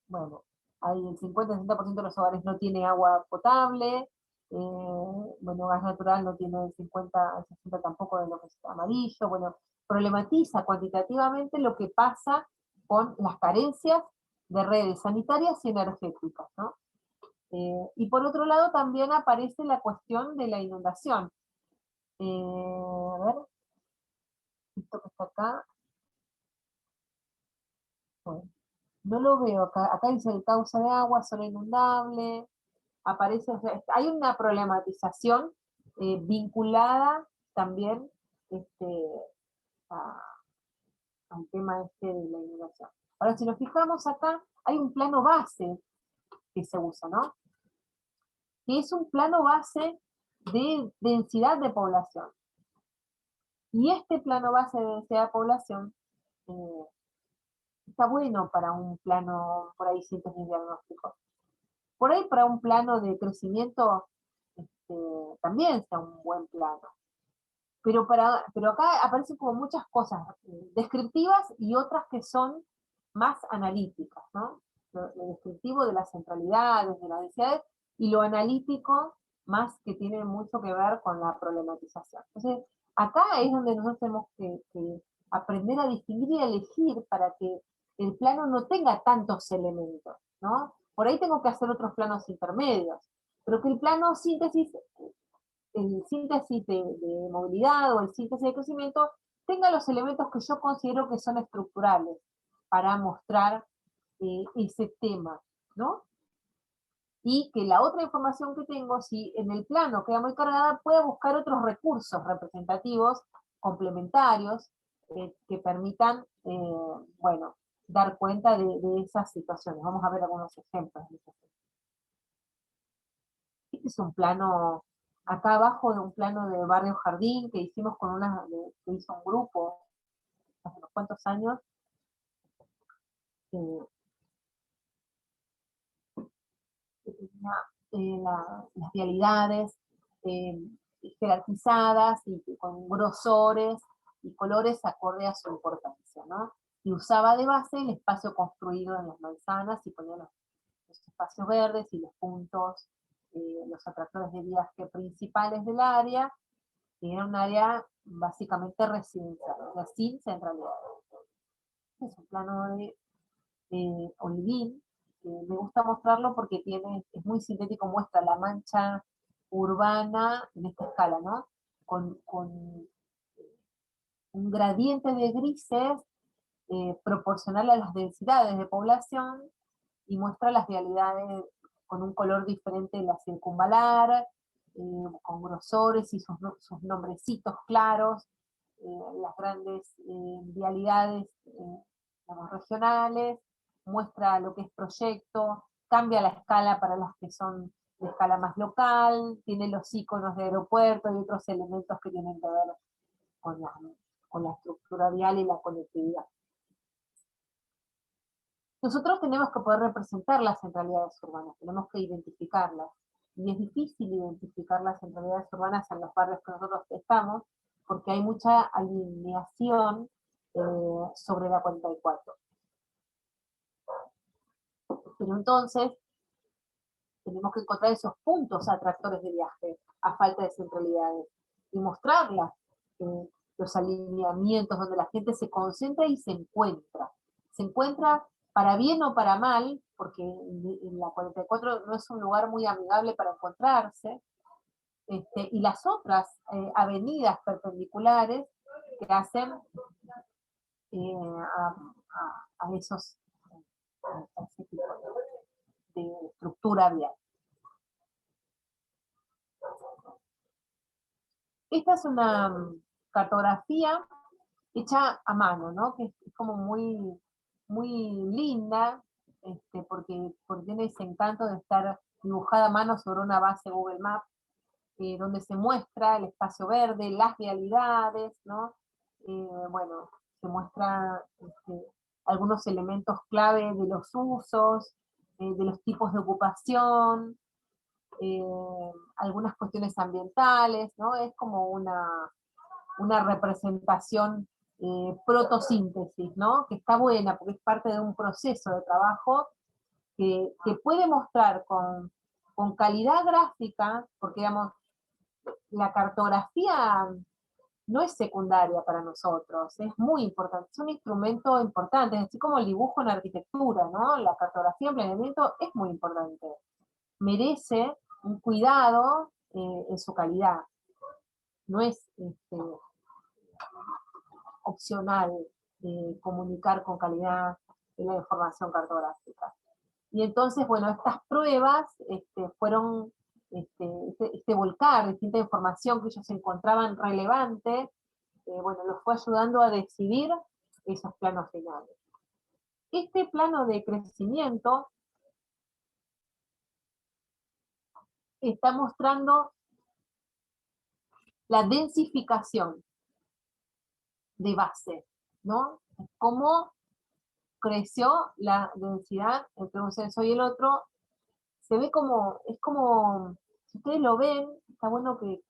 bueno, hay el 50-60% de los hogares no tiene agua potable, bueno, gas natural no tiene el 50-60 tampoco de lo que es amarillo, bueno, problematiza cuantitativamente lo que pasa con las carencias de redes sanitarias y energéticas, ¿no? Y por otro lado también aparece la cuestión de la inundación. A ver, esto que está acá, bueno, no lo veo acá, acá dice el causa de agua, zona inundable, aparece, o sea, hay una problematización vinculada también a- al tema de la inundación. Ahora, si nos fijamos acá, hay un plano base que se usa, ¿no? Que es un plano base de densidad de población. Y este plano base de densidad de población eh, está bueno para un plano, por ahí, síntesis diagnóstico. Por ahí para un plano de crecimiento también sea un buen plano. Pero acá aparecen como muchas cosas descriptivas y otras que son más analíticas, ¿no? Lo descriptivo de las centralidades, de las densidades, y lo analítico más que tiene mucho que ver con la problematización. Entonces, acá es donde nosotros tenemos que aprender a distinguir y a elegir para que el plano no tenga tantos elementos, ¿no? Por ahí tengo que hacer otros planos intermedios, pero que el plano síntesis, el síntesis de movilidad o el síntesis de crecimiento tenga los elementos que yo considero que son estructurales para mostrar ese tema, ¿no? Y que la otra información que tengo, si en el plano queda muy cargada, pueda buscar otros recursos representativos, complementarios, que permitan, bueno, dar cuenta de esas situaciones. Vamos a ver algunos ejemplos. Este es un plano, acá abajo de un plano de Barrio Jardín que hicimos que hizo un grupo hace unos cuantos años, eh, que tenía las vialidades eh, jerarquizadas y con grosores y colores acorde a su importancia, ¿no? Y usaba de base el espacio construido en las manzanas y ponía los espacios verdes y los puntos, los atractores de viaje principales del área, que era un área básicamente residencial, o sea, sin centralidad. Es un plano de Olivín, me gusta mostrarlo porque es muy sintético, muestra la mancha urbana en esta escala, ¿no? Con un gradiente de grises proporcional a las densidades de población y muestra las vialidades con un color diferente de la circunvalar, con grosores y sus nombrecitos claros, las grandes vialidades digamos, regionales, muestra lo que es proyecto, cambia la escala para las que son de escala más local, tiene los iconos de aeropuerto y otros elementos que tienen que ver con la estructura vial y la conectividad. Nosotros tenemos que poder representar las centralidades urbanas, tenemos que identificarlas. Y es difícil identificar las centralidades urbanas en los barrios que nosotros estamos, porque hay mucha alineación sobre la 44. Pero entonces, tenemos que encontrar esos puntos atractores de viaje, a falta de centralidades, y mostrarlas, los alineamientos donde la gente se concentra y se encuentra. Se encuentra para bien o para mal, porque en la 44 no es un lugar muy amigable para encontrarse, y las otras avenidas perpendiculares que hacen a esos a ese tipo de estructura vial. Esta es una cartografía hecha a mano, ¿no? Que es como muy, muy linda, porque tiene ese encanto de estar dibujada a mano sobre una base Google Maps, donde se muestra el espacio verde, las vialidades, ¿no? Bueno, se muestra algunos elementos clave de los usos, de los tipos de ocupación, algunas cuestiones ambientales, ¿no? Es como una representación protosíntesis, ¿no? Que está buena porque es parte de un proceso de trabajo que puede mostrar con calidad gráfica, porque digamos, la cartografía no es secundaria para nosotros, es muy importante, es un instrumento importante, así como el dibujo en arquitectura, ¿no? La cartografía en planeamiento es muy importante, merece un cuidado en su calidad, no es opcional comunicar con calidad la información cartográfica. Y entonces, bueno, estas pruebas fueron este volcar distinta información que ellos encontraban relevante, bueno, los fue ayudando a decidir esos planos finales. Este plano de crecimiento está mostrando la densificación de base, ¿no? Cómo creció la densidad entre un censo y el otro. Se ve como, es como, si ustedes lo ven, está bueno que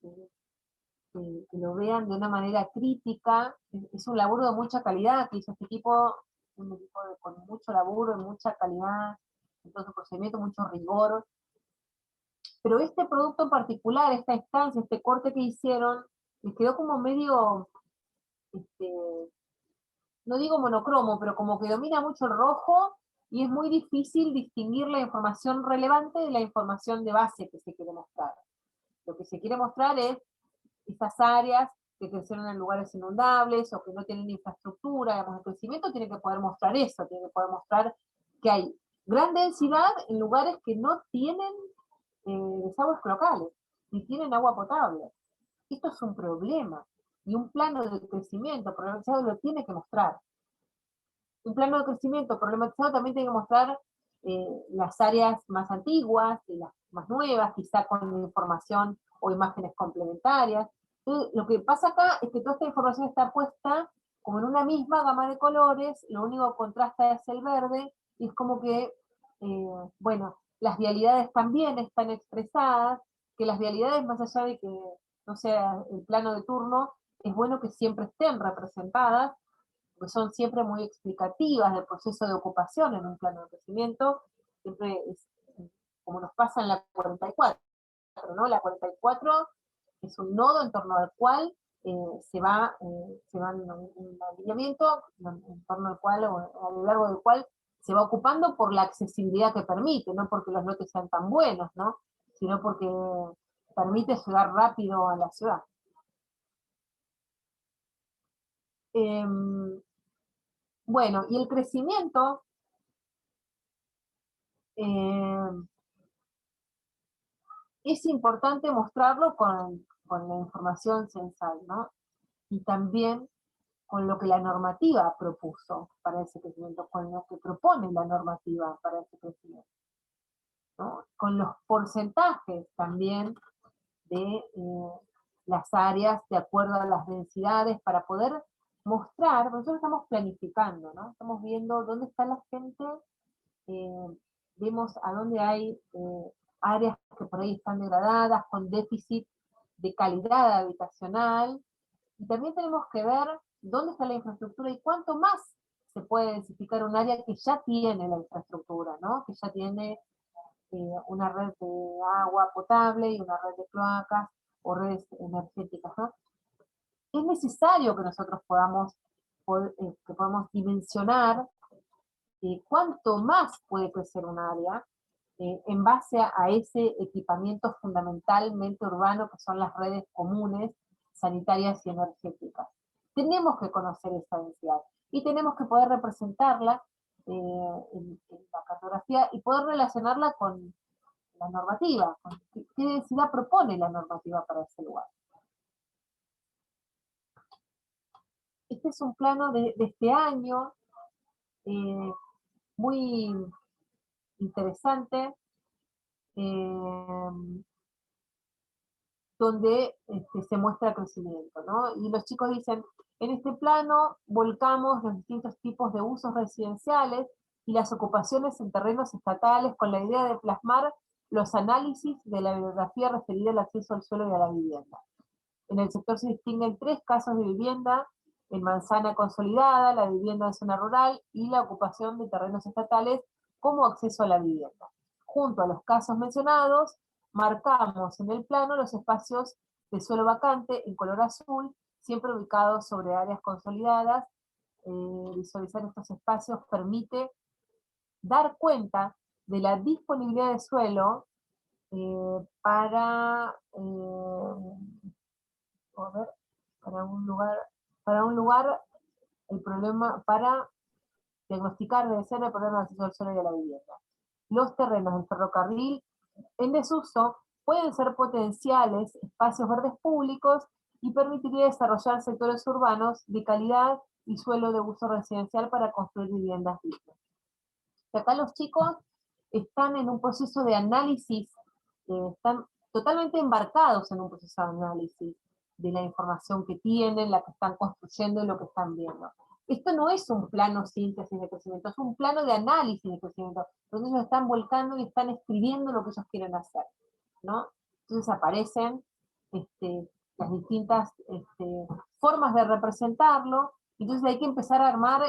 lo vean de una manera crítica, es un laburo de mucha calidad que hizo este equipo, un equipo con mucho laburo, mucha calidad, entonces procedimiento, mucho rigor, pero este producto en particular, esta instancia, este corte que hicieron, les quedó como medio, no digo monocromo, pero como que domina mucho el rojo, y es muy difícil distinguir la información relevante de la información de base que se quiere mostrar. Lo que se quiere mostrar es esas áreas que crecieron en lugares inundables o que no tienen infraestructura, digamos, el crecimiento tiene que poder mostrar eso, tiene que poder mostrar que hay gran densidad en lugares que no tienen desagües locales, ni tienen agua potable. Esto es un problema, y un plano de crecimiento problematizado lo tiene que mostrar. Un plano de crecimiento problematizado también tiene que mostrar las áreas más antiguas y las más nuevas, quizá con información o imágenes complementarias. Entonces, lo que pasa acá es que toda esta información está puesta como en una misma gama de colores, lo único que contrasta es el verde, y es como que, bueno, las vialidades también están expresadas, que las vialidades, más allá de que no sea el plano de turno, es bueno que siempre estén representadas, porque son siempre muy explicativas del proceso de ocupación en un plano de crecimiento, siempre es como nos pasa en la 44, ¿no? La 44 es un nodo en torno al cual se va un alineamiento, en torno al cual, o a lo largo del cual se va ocupando por la accesibilidad que permite, no porque los lotes sean tan buenos, ¿no? Sino porque permite llegar rápido a la ciudad. Bueno, y el crecimiento es importante mostrarlo con la información censal, ¿no? Y también con lo que la normativa propuso para ese crecimiento, con lo que propone la normativa para ese crecimiento, ¿no? Con los porcentajes también de las áreas de acuerdo a las densidades, para poder mostrar, nosotros estamos planificando, ¿no? Estamos viendo dónde está la gente, vemos a dónde hay áreas que por ahí están degradadas, con déficit de calidad habitacional, y también tenemos que ver dónde está la infraestructura y cuánto más se puede densificar un área que ya tiene la infraestructura, ¿no? Que ya tiene una red de agua potable y una red de cloacas o redes energéticas, ¿no? Es necesario que nosotros podamos dimensionar cuánto más puede crecer un área en base a ese equipamiento fundamentalmente urbano que son las redes comunes, sanitarias y energéticas. Tenemos que conocer esa densidad y tenemos que poder representarla en la cartografía y poder relacionarla con la normativa, con qué densidad propone la normativa para ese lugar. Este es un plano de este año, muy interesante, donde se muestra crecimiento, ¿no? Y los chicos dicen, en este plano volcamos los distintos tipos de usos residenciales y las ocupaciones en terrenos estatales con la idea de plasmar los análisis de la bibliografía referida al acceso al suelo y a la vivienda. En el sector se distinguen 3 casos de vivienda en manzana consolidada, la vivienda en zona rural y la ocupación de terrenos estatales como acceso a la vivienda. Junto a los casos mencionados, marcamos en el plano los espacios de suelo vacante en color azul, siempre ubicados sobre áreas consolidadas. Visualizar estos espacios permite dar cuenta de la disponibilidad de suelo para un lugar, el problema, para diagnosticar de ser el problema de acceso al suelo y a la vivienda. Los terrenos del ferrocarril en desuso pueden ser potenciales espacios verdes públicos y permitiría desarrollar sectores urbanos de calidad y suelo de uso residencial para construir viviendas dignas. Acá los chicos están en un proceso de análisis, están totalmente embarcados en un proceso de análisis de la información que tienen, la que están construyendo y lo que están viendo. Esto no es un plano síntesis de crecimiento, es un plano de análisis de crecimiento, donde ellos están volcando y están escribiendo lo que ellos quieren hacer, ¿no? Entonces aparecen las distintas formas de representarlo, entonces hay que empezar a armar,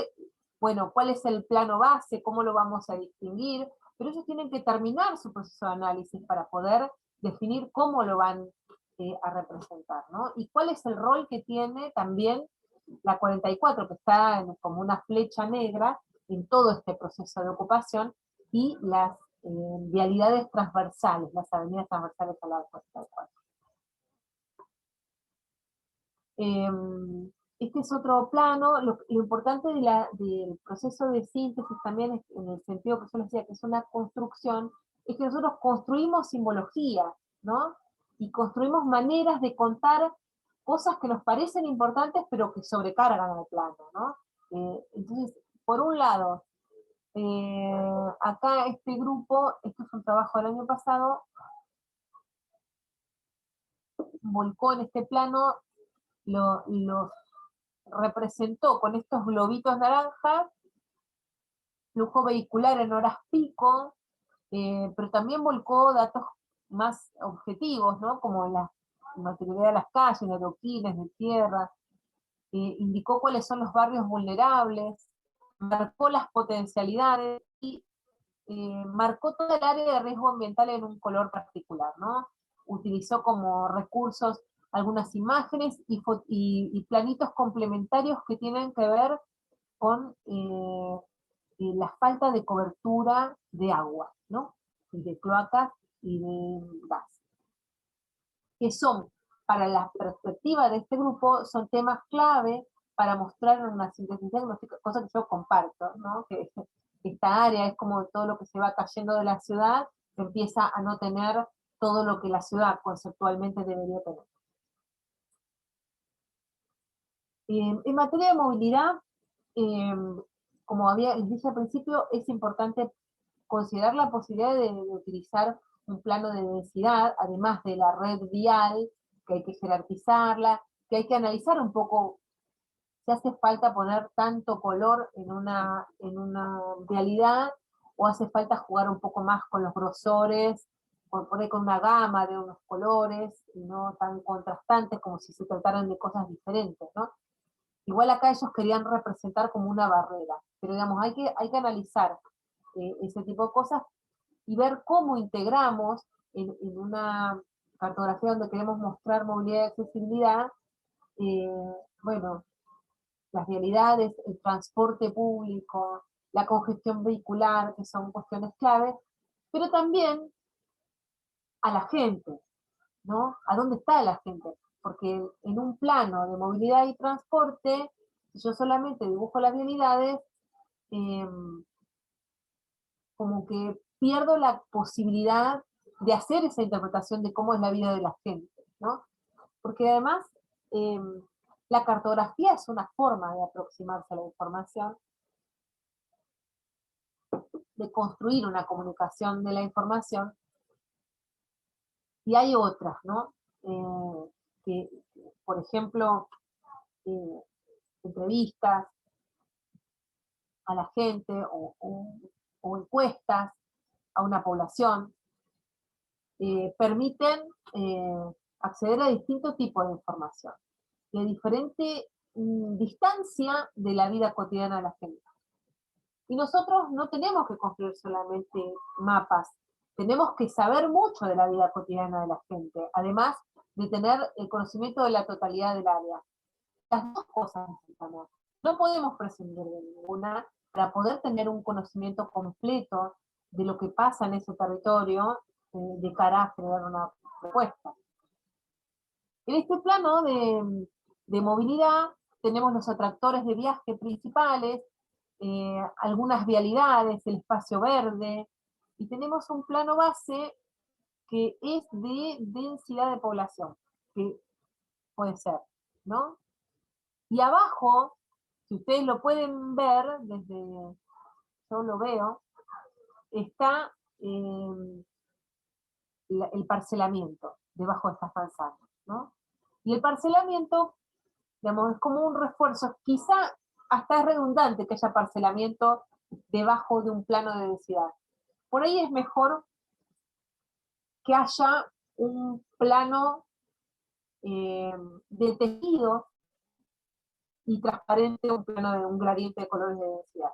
bueno, cuál es el plano base, cómo lo vamos a distinguir, pero ellos tienen que terminar su proceso de análisis para poder definir cómo lo van a representar, ¿no? Y cuál es el rol que tiene también la 44, que está como una flecha negra en todo este proceso de ocupación, y las vialidades transversales, las avenidas transversales a la 44. Este es otro plano. Lo importante del proceso de síntesis también, en el sentido que yo les decía, que es una construcción, es que nosotros construimos simbología, ¿no? Y construimos maneras de contar cosas que nos parecen importantes, pero que sobrecargan el plano, ¿no? Entonces, por un lado, acá este grupo, esto es un trabajo del año pasado, volcó en este plano, los representó con estos globitos naranjas, flujo vehicular en horas pico, pero también volcó datos más objetivos, ¿no? Como la materialidad de las calles, de adoquines, de tierra, indicó cuáles son los barrios vulnerables, marcó las potencialidades y marcó toda el área de riesgo ambiental en un color particular, ¿no? Utilizó como recursos algunas imágenes y planitos complementarios que tienen que ver con la falta de cobertura de agua, ¿no? Y de cloacas y de gas. Que son, para la perspectiva de este grupo, son temas clave para mostrar una síntesis diagnóstica, cosa que yo comparto, ¿no? Que esta área es como todo lo que se va cayendo de la ciudad, que empieza a no tener todo lo que la ciudad conceptualmente debería tener. En materia de movilidad, como les dije al principio, es importante considerar la posibilidad de utilizar un plano de densidad, además de la red vial, que hay que jerarquizarla, que hay que analizar un poco si hace falta poner tanto color en una vialidad, o hace falta jugar un poco más con los grosores, poner con una gama de unos colores, y no tan contrastantes como si se trataran de cosas diferentes, ¿no? Igual acá ellos querían representar como una barrera, pero digamos, hay que analizar ese tipo de cosas y ver cómo integramos en una cartografía donde queremos mostrar movilidad y accesibilidad, bueno, las vialidades, el transporte público, la congestión vehicular, que son cuestiones clave, pero también a la gente, ¿no? ¿A dónde está la gente? Porque en un plano de movilidad y transporte, si yo solamente dibujo las vialidades, como que pierdo la posibilidad de hacer esa interpretación de cómo es la vida de la gente, ¿no? Porque además, la cartografía es una forma de aproximarse a la información, de construir una comunicación de la información, y hay otras, ¿no? Que, por ejemplo, entrevistas a la gente o encuestas a una población, permiten acceder a distintos tipos de información, de diferente distancia de la vida cotidiana de la gente. Y nosotros no tenemos que construir solamente mapas, tenemos que saber mucho de la vida cotidiana de la gente, además de tener el conocimiento de la totalidad del área. Las dos cosas necesitamos. No podemos prescindir de ninguna para poder tener un conocimiento completo de lo que pasa en ese territorio de cara a generar una propuesta. En este plano de movilidad tenemos los atractores de viaje principales, algunas vialidades, el espacio verde, y tenemos un plano base que es de densidad de población, que puede ser, ¿no? Y abajo, si ustedes lo pueden ver, desde yo lo veo, está el parcelamiento debajo de estas manzanas, ¿no? Y el parcelamiento, digamos, es como un refuerzo, quizá hasta es redundante que haya parcelamiento debajo de un plano de densidad. Por ahí es mejor que haya un plano de tejido y transparente, un plano de un gradiente de colores de densidad.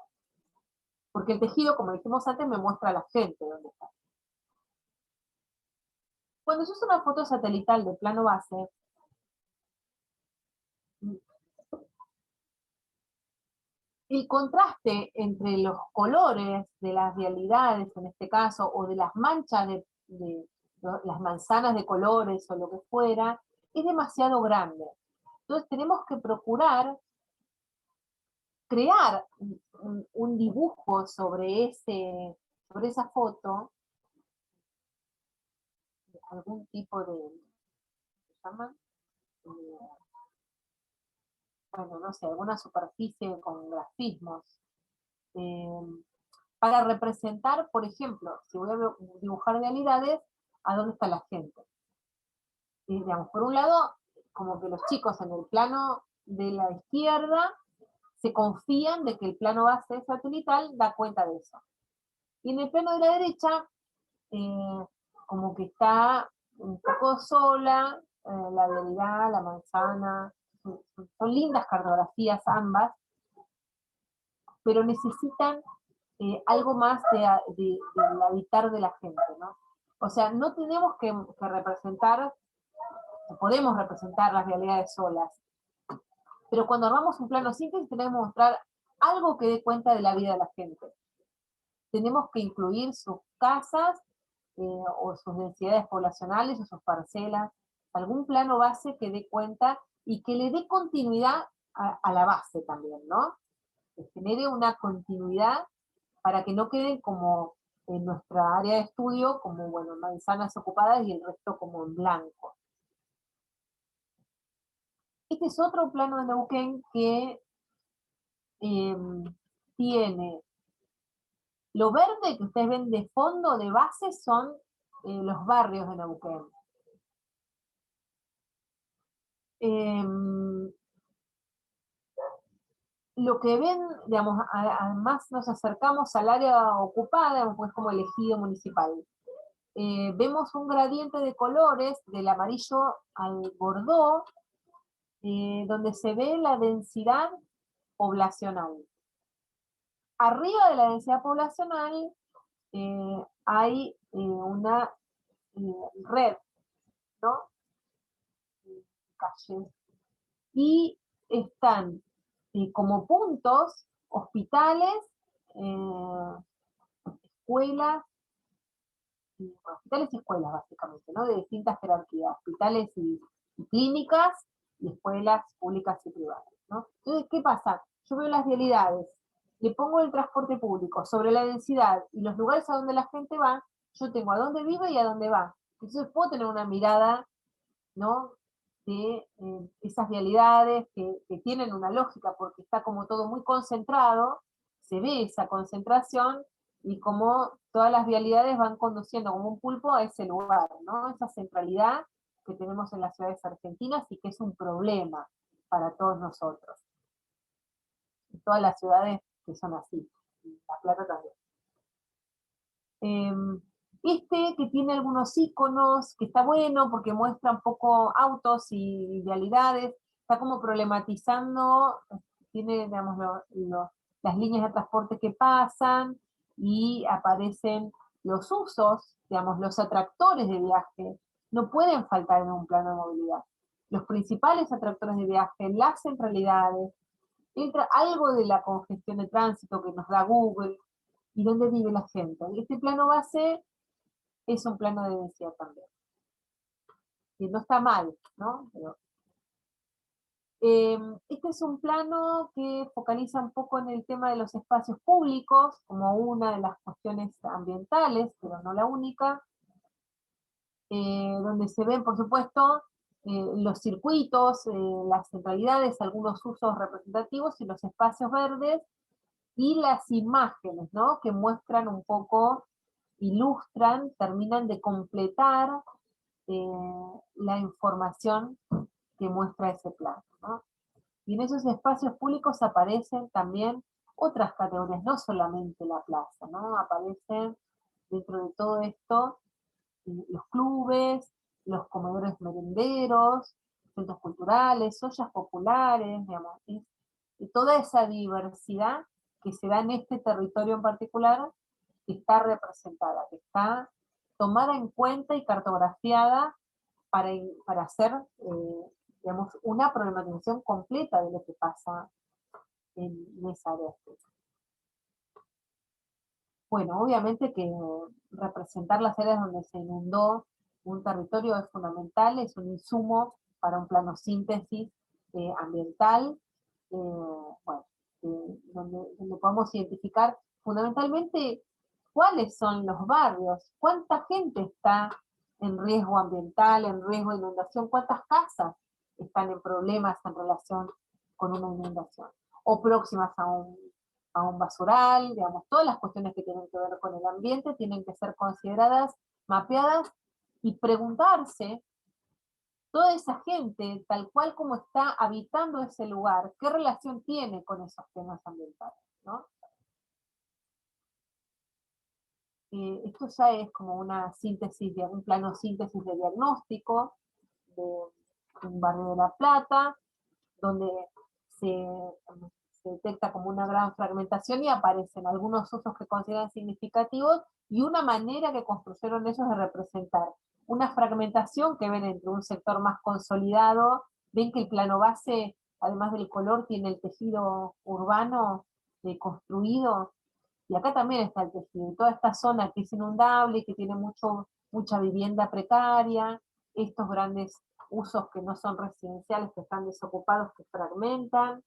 Porque el tejido, como dijimos antes, me muestra a la gente dónde está. Cuando yo uso una foto satelital de plano base, el contraste entre los colores de las realidades, en este caso, o de las manchas de las manzanas de colores o lo que fuera, es demasiado grande. Entonces tenemos que procurar crear un dibujo sobre esa foto, algún tipo de, ¿se llama? Bueno, no sé, alguna superficie con grafismos, para representar, por ejemplo, si voy a dibujar realidades, a dónde está la gente. Y, digamos, por un lado, como que los chicos en el plano de la izquierda se confían de que el plano base satelital da cuenta de eso. Y en el plano de la derecha, como que está un poco sola, la realidad, la manzana, son lindas cartografías ambas, pero necesitan algo más del habitar de la gente, ¿no? O sea, no tenemos que representar, podemos representar las realidades solas, pero cuando armamos un plano síntesis tenemos que mostrar algo que dé cuenta de la vida de la gente. Tenemos que incluir sus casas, o sus densidades poblacionales, o sus parcelas, algún plano base que dé cuenta y que le dé continuidad a la base también, ¿no? Que genere una continuidad para que no queden como en nuestra área de estudio, como, bueno, manzanas ocupadas y el resto como en blanco. Este es otro plano de Neuquén que tiene, lo verde que ustedes ven de fondo, de base, son los barrios de Neuquén. Lo que ven, digamos, además nos acercamos al área ocupada, pues como el ejido municipal. Vemos un gradiente de colores, del amarillo al bordó, donde se ve la densidad poblacional. Arriba de la densidad poblacional hay una red, ¿no? Calles. Y están como puntos hospitales, escuelas, hospitales y escuelas básicamente, ¿no? De distintas jerarquías, hospitales y clínicas, y escuelas públicas y privadas, ¿no? Entonces, ¿qué pasa? Yo veo las realidades, le pongo el transporte público sobre la densidad y los lugares a donde la gente va, yo tengo a dónde vive y a dónde va. Entonces puedo tener una mirada, ¿no?, de esas realidades que tienen una lógica, porque está como todo muy concentrado, se ve esa concentración, y como todas las realidades van conduciendo como un pulpo a ese lugar, ¿no? Esa centralidad que tenemos en las ciudades argentinas y que es un problema para todos nosotros. En todas las ciudades que son así, La Plata también. Este que tiene algunos iconos, que está bueno porque muestra un poco autos y vialidades, está como problematizando, tiene, digamos, las líneas de transporte que pasan, y aparecen los usos, digamos, los atractores de viaje, no pueden faltar en un plano de movilidad. Los principales atractores de viaje, las centralidades, entra algo de la congestión de tránsito que nos da Google, y dónde vive la gente. Este plano base es un plano de densidad también. Que no está mal, ¿no? Pero, este es un plano que focaliza un poco en el tema de los espacios públicos, como una de las cuestiones ambientales, pero no la única, donde se ven, por supuesto, los circuitos, las centralidades, algunos usos representativos y los espacios verdes, y las imágenes, ¿no? Que muestran un poco, ilustran, terminan de completar la información que muestra ese plano, ¿no? Y en esos espacios públicos aparecen también otras categorías, no solamente la plaza, ¿no? Aparecen dentro de todo esto los clubes, los comedores merenderos, centros culturales, ollas populares, digamos, y toda esa diversidad que se da en este territorio en particular, que está representada, que está tomada en cuenta y cartografiada para hacer, digamos, una problematización completa de lo que pasa en esa área. Bueno, obviamente que representar las áreas donde se inundó un territorio es fundamental, es un insumo para un plano síntesis ambiental, bueno, donde podemos identificar fundamentalmente cuáles son los barrios, cuánta gente está en riesgo ambiental, en riesgo de inundación, cuántas casas están en problemas en relación con una inundación, o próximas a un basural, digamos, todas las cuestiones que tienen que ver con el ambiente tienen que ser consideradas, mapeadas, y preguntarse, toda esa gente, tal cual como está habitando ese lugar, ¿qué relación tiene con esos temas ambientales? ¿No? Esto ya es como una síntesis, un plano síntesis de diagnóstico de un barrio de La Plata, donde se detecta como una gran fragmentación y aparecen algunos usos que consideran significativos y una manera que construyeron ellos de representar una fragmentación que ven entre un sector más consolidado, ven que el plano base, además del color, tiene el tejido urbano construido, y acá también está el tejido, y toda esta zona que es inundable, que tiene mucha vivienda precaria, estos grandes usos que no son residenciales, que están desocupados, que fragmentan,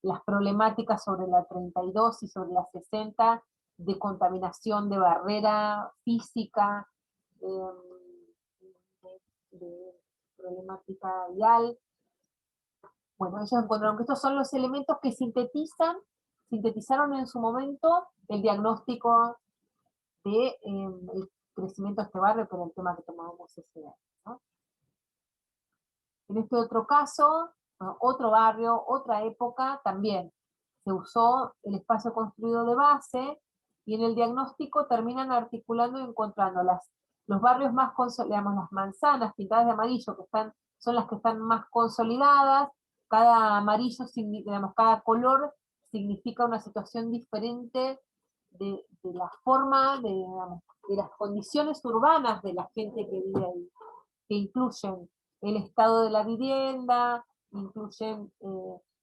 las problemáticas sobre la 32 y sobre la 60 de contaminación de barrera física, de problemática vial. Bueno, ellos encontraron que estos son los elementos que sintetizaron en su momento el diagnóstico de el crecimiento de este barrio, por el tema que tomábamos ese año, ¿no? En este otro caso, otro barrio, otra época, también se usó el espacio construido de base, y en el diagnóstico terminan articulando y encontrando los barrios más consolidados, las manzanas pintadas de amarillo, son las que están más consolidadas, cada amarillo, digamos, cada color significa una situación diferente de la forma, digamos, de las condiciones urbanas de la gente que vive ahí, que incluyen el estado de la vivienda, incluyen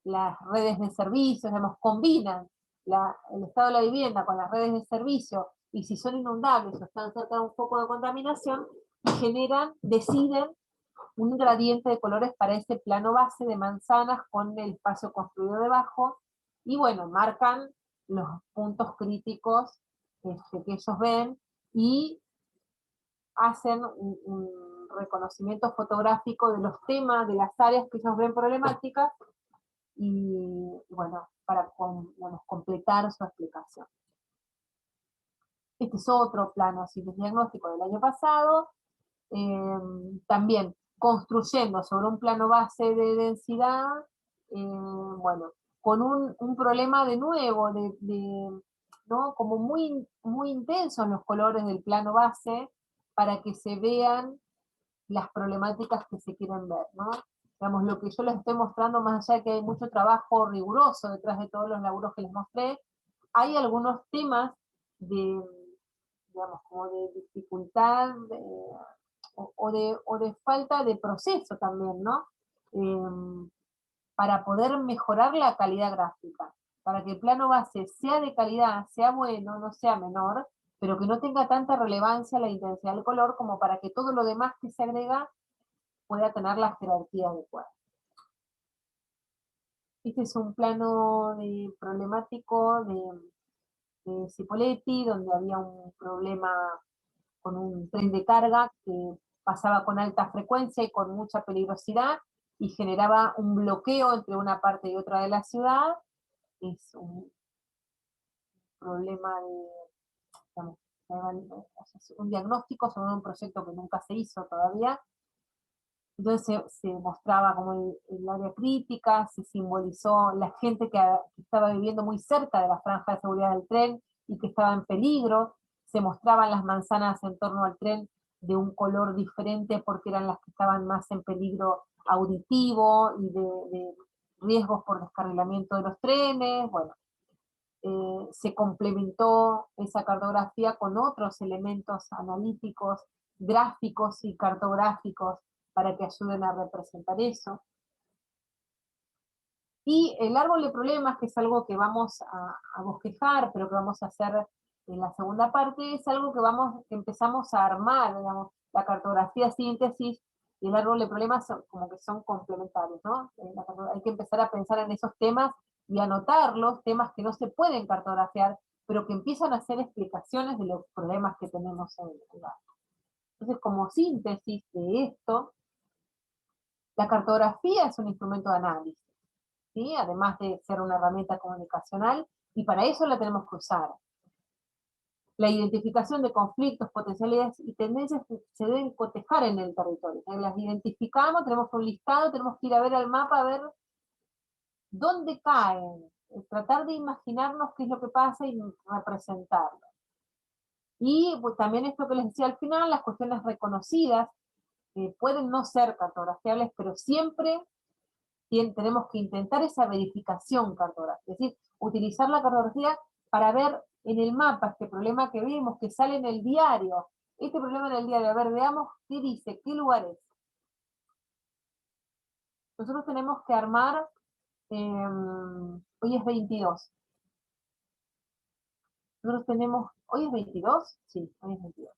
las redes de servicios, digamos, combinan el estado de la vivienda con las redes de servicio, y si son inundables o están cerca de un foco de contaminación, deciden un gradiente de colores para ese plano base de manzanas con el espacio construido debajo, y bueno, marcan los puntos críticos que ellos ven, y hacen un reconocimiento fotográfico de los temas, de las áreas que ellos ven problemáticas, y bueno, para completar su explicación. Este es otro plano así de diagnóstico del año pasado, también construyendo sobre un plano base de densidad, bueno, con un problema de nuevo, ¿no? Como muy, muy intensos los colores del plano base para que se vean las problemáticas que se quieren ver, ¿no? Digamos, lo que yo les estoy mostrando, más allá de que hay mucho trabajo riguroso detrás de todos los laburos que les mostré, hay algunos temas de, digamos, como de dificultad o de falta de proceso también, ¿no? Para poder mejorar la calidad gráfica, para que el plano base sea de calidad, sea bueno, no sea menor, pero que no tenga tanta relevancia la intensidad del color como para que todo lo demás que se agrega pueda tener la jerarquía adecuada. Este es un plano problemático de Cipolletti, donde había un problema con un tren de carga que pasaba con alta frecuencia y con mucha peligrosidad y generaba un bloqueo entre una parte y otra de la ciudad. Es un problema digamos, un diagnóstico sobre un proyecto que nunca se hizo todavía. Entonces se mostraba como el área crítica, se simbolizó la gente que estaba viviendo muy cerca de la franja de seguridad del tren y que estaba en peligro, se mostraban las manzanas en torno al tren de un color diferente porque eran las que estaban más en peligro auditivo y de riesgos por descarrilamiento de los trenes. Bueno, se complementó esa cartografía con otros elementos analíticos, gráficos y cartográficos para que ayuden a representar eso. Y el árbol de problemas, que es algo que vamos a bosquejar, pero que vamos a hacer en la segunda parte, es algo que empezamos a armar, digamos, la cartografía síntesis y el árbol de problemas como que son complementarios, ¿no? Hay que empezar a pensar en esos temas y anotarlos, temas que no se pueden cartografiar, pero que empiezan a hacer explicaciones de los problemas que tenemos en el lugar. Entonces, como síntesis de esto, la cartografía es un instrumento de análisis, ¿sí? Además de ser una herramienta comunicacional, y para eso la tenemos que usar. La identificación de conflictos, potencialidades y tendencias se deben cotejar en el territorio. Las identificamos, tenemos un listado, tenemos que ir a ver al mapa, a ver dónde caen, tratar de imaginarnos qué es lo que pasa y representarlo. Y pues, también esto que les decía al final, las cuestiones reconocidas, pueden no ser cartografiables, pero siempre tenemos que intentar esa verificación cartográfica, es decir, utilizar la cartografía para ver en el mapa este problema que vemos, que sale en el diario, este problema en el diario, a ver, veamos qué dice, qué lugar es. Nosotros tenemos que armar, hoy es 22. Nosotros tenemos, ¿hoy es 22? Sí, hoy es 22.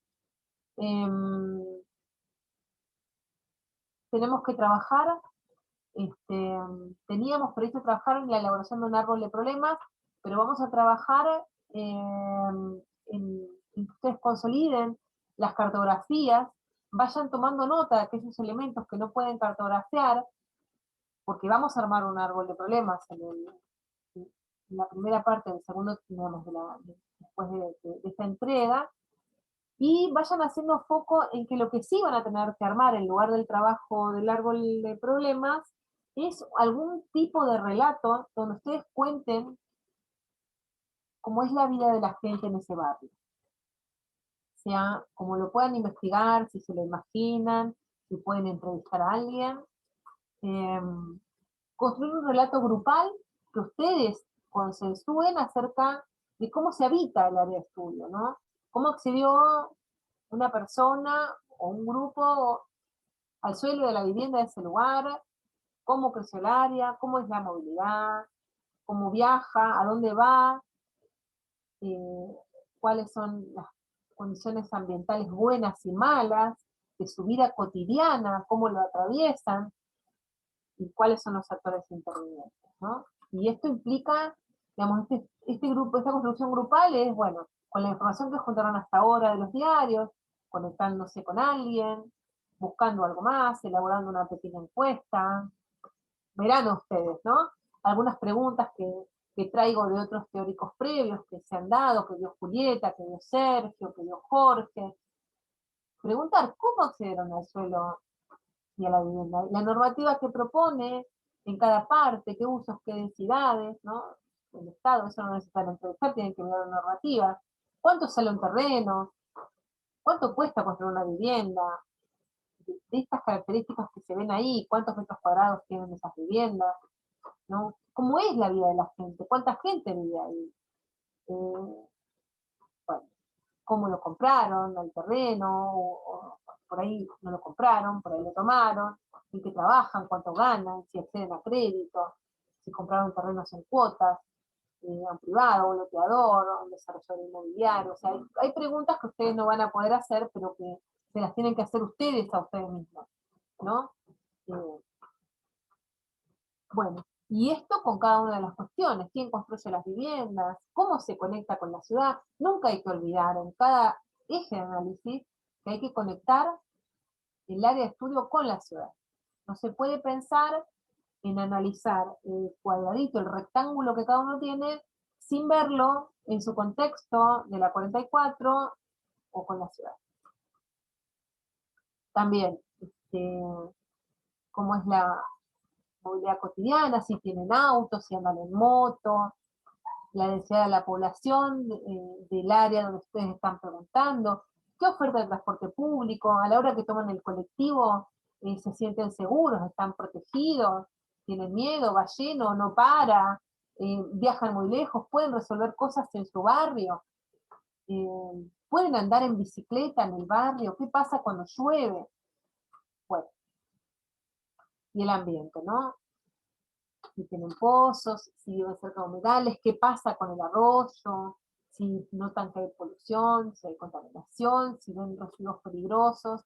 Tenemos que trabajar, teníamos previsto trabajar en la elaboración de un árbol de problemas, pero vamos a trabajar en que ustedes consoliden las cartografías, vayan tomando nota de aquellos elementos que no pueden cartografiar, porque vamos a armar un árbol de problemas en la primera parte del segundo, digamos, después de esta entrega, y vayan haciendo foco en que lo que sí van a tener que armar en lugar del trabajo del árbol de problemas es algún tipo de relato donde ustedes cuenten cómo es la vida de la gente en ese barrio. O sea, como lo puedan investigar, si se lo imaginan, si pueden entrevistar a alguien. Construir un relato grupal que ustedes consensúen acerca de cómo se habita el área de estudio, ¿no? Cómo accedió una persona o un grupo al suelo de la vivienda de ese lugar, cómo creció el área, cómo es la movilidad, cómo viaja, a dónde va, cuáles son las condiciones ambientales buenas y malas de su vida cotidiana, cómo lo atraviesan y cuáles son los actores intervinientes, ¿no? Y esto implica, digamos, este grupo, esta construcción grupal es, bueno, con la información que juntaron hasta ahora de los diarios, conectándose con alguien, buscando algo más, elaborando una pequeña encuesta. Verán ustedes, ¿no? Algunas preguntas que traigo de otros teóricos previos que se han dado, que dio Julieta, que dio Sergio, que dio Jorge. Preguntar, ¿cómo accedieron al suelo y a la vivienda? La normativa que propone en cada parte, qué usos, qué densidades, ¿no? el Estado, eso no necesitan entrevistar, tienen que mirar la normativa. ¿Cuánto sale un terreno? ¿Cuánto cuesta construir una vivienda? De estas características que se ven ahí, cuántos metros cuadrados tienen esas viviendas, ¿no? ¿Cómo es la vida de la gente? ¿Cuánta gente vive ahí? Bueno, cómo lo compraron, el terreno, o por ahí no lo compraron, por ahí lo tomaron, en qué trabajan, cuánto ganan, si acceden a crédito, si compraron terrenos en cuotas, a un privado, un loteador, un desarrollador inmobiliario. O sea, hay preguntas que ustedes no van a poder hacer, pero que se las tienen que hacer ustedes a ustedes mismos, ¿no? Bueno, y esto con cada una de las cuestiones, quién construye las viviendas, cómo se conecta con la ciudad. Nunca hay que olvidar en cada eje de análisis que hay que conectar el área de estudio con la ciudad. No se puede pensar en analizar el cuadradito, el rectángulo que cada uno tiene, sin verlo en su contexto de la 44 o con la ciudad. También, cómo es la movilidad cotidiana, si tienen autos, si andan en moto, la densidad de la población del área donde ustedes están preguntando, qué oferta de transporte público, a la hora que toman el colectivo, se sienten seguros, están protegidos, tienen miedo, va lleno, no para, viajan muy lejos, pueden resolver cosas en su barrio, pueden andar en bicicleta en el barrio, qué pasa cuando llueve, bueno, y el ambiente, ¿no? Si tienen pozos, si deben ser humedales, qué pasa con el arroyo, si notan que hay polución, si hay contaminación, si ven residuos peligrosos,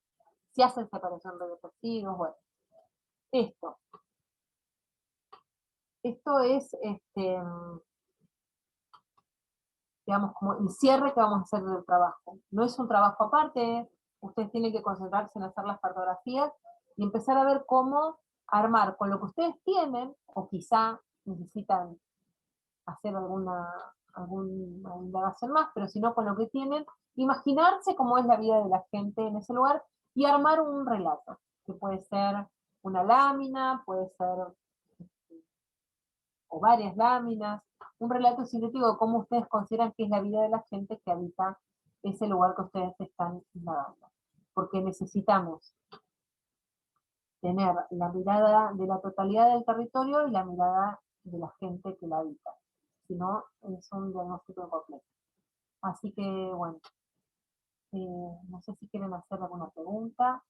si hacen separación de residuos, bueno. Esto es, digamos, como el cierre que vamos a hacer del trabajo. No es un trabajo aparte, ustedes tienen que concentrarse en hacer las cartografías y empezar a ver cómo armar con lo que ustedes tienen, o quizá necesitan hacer alguna indagación más, pero si no con lo que tienen, imaginarse cómo es la vida de la gente en ese lugar y armar un relato, que puede ser una lámina, puede ser o varias láminas, un relato sintético de cómo ustedes consideran que es la vida de la gente que habita ese lugar que ustedes están indagando. Porque necesitamos tener la mirada de la totalidad del territorio y la mirada de la gente que la habita. Si no, es un diagnóstico incompleto. Así que, bueno, no sé si quieren hacer alguna pregunta.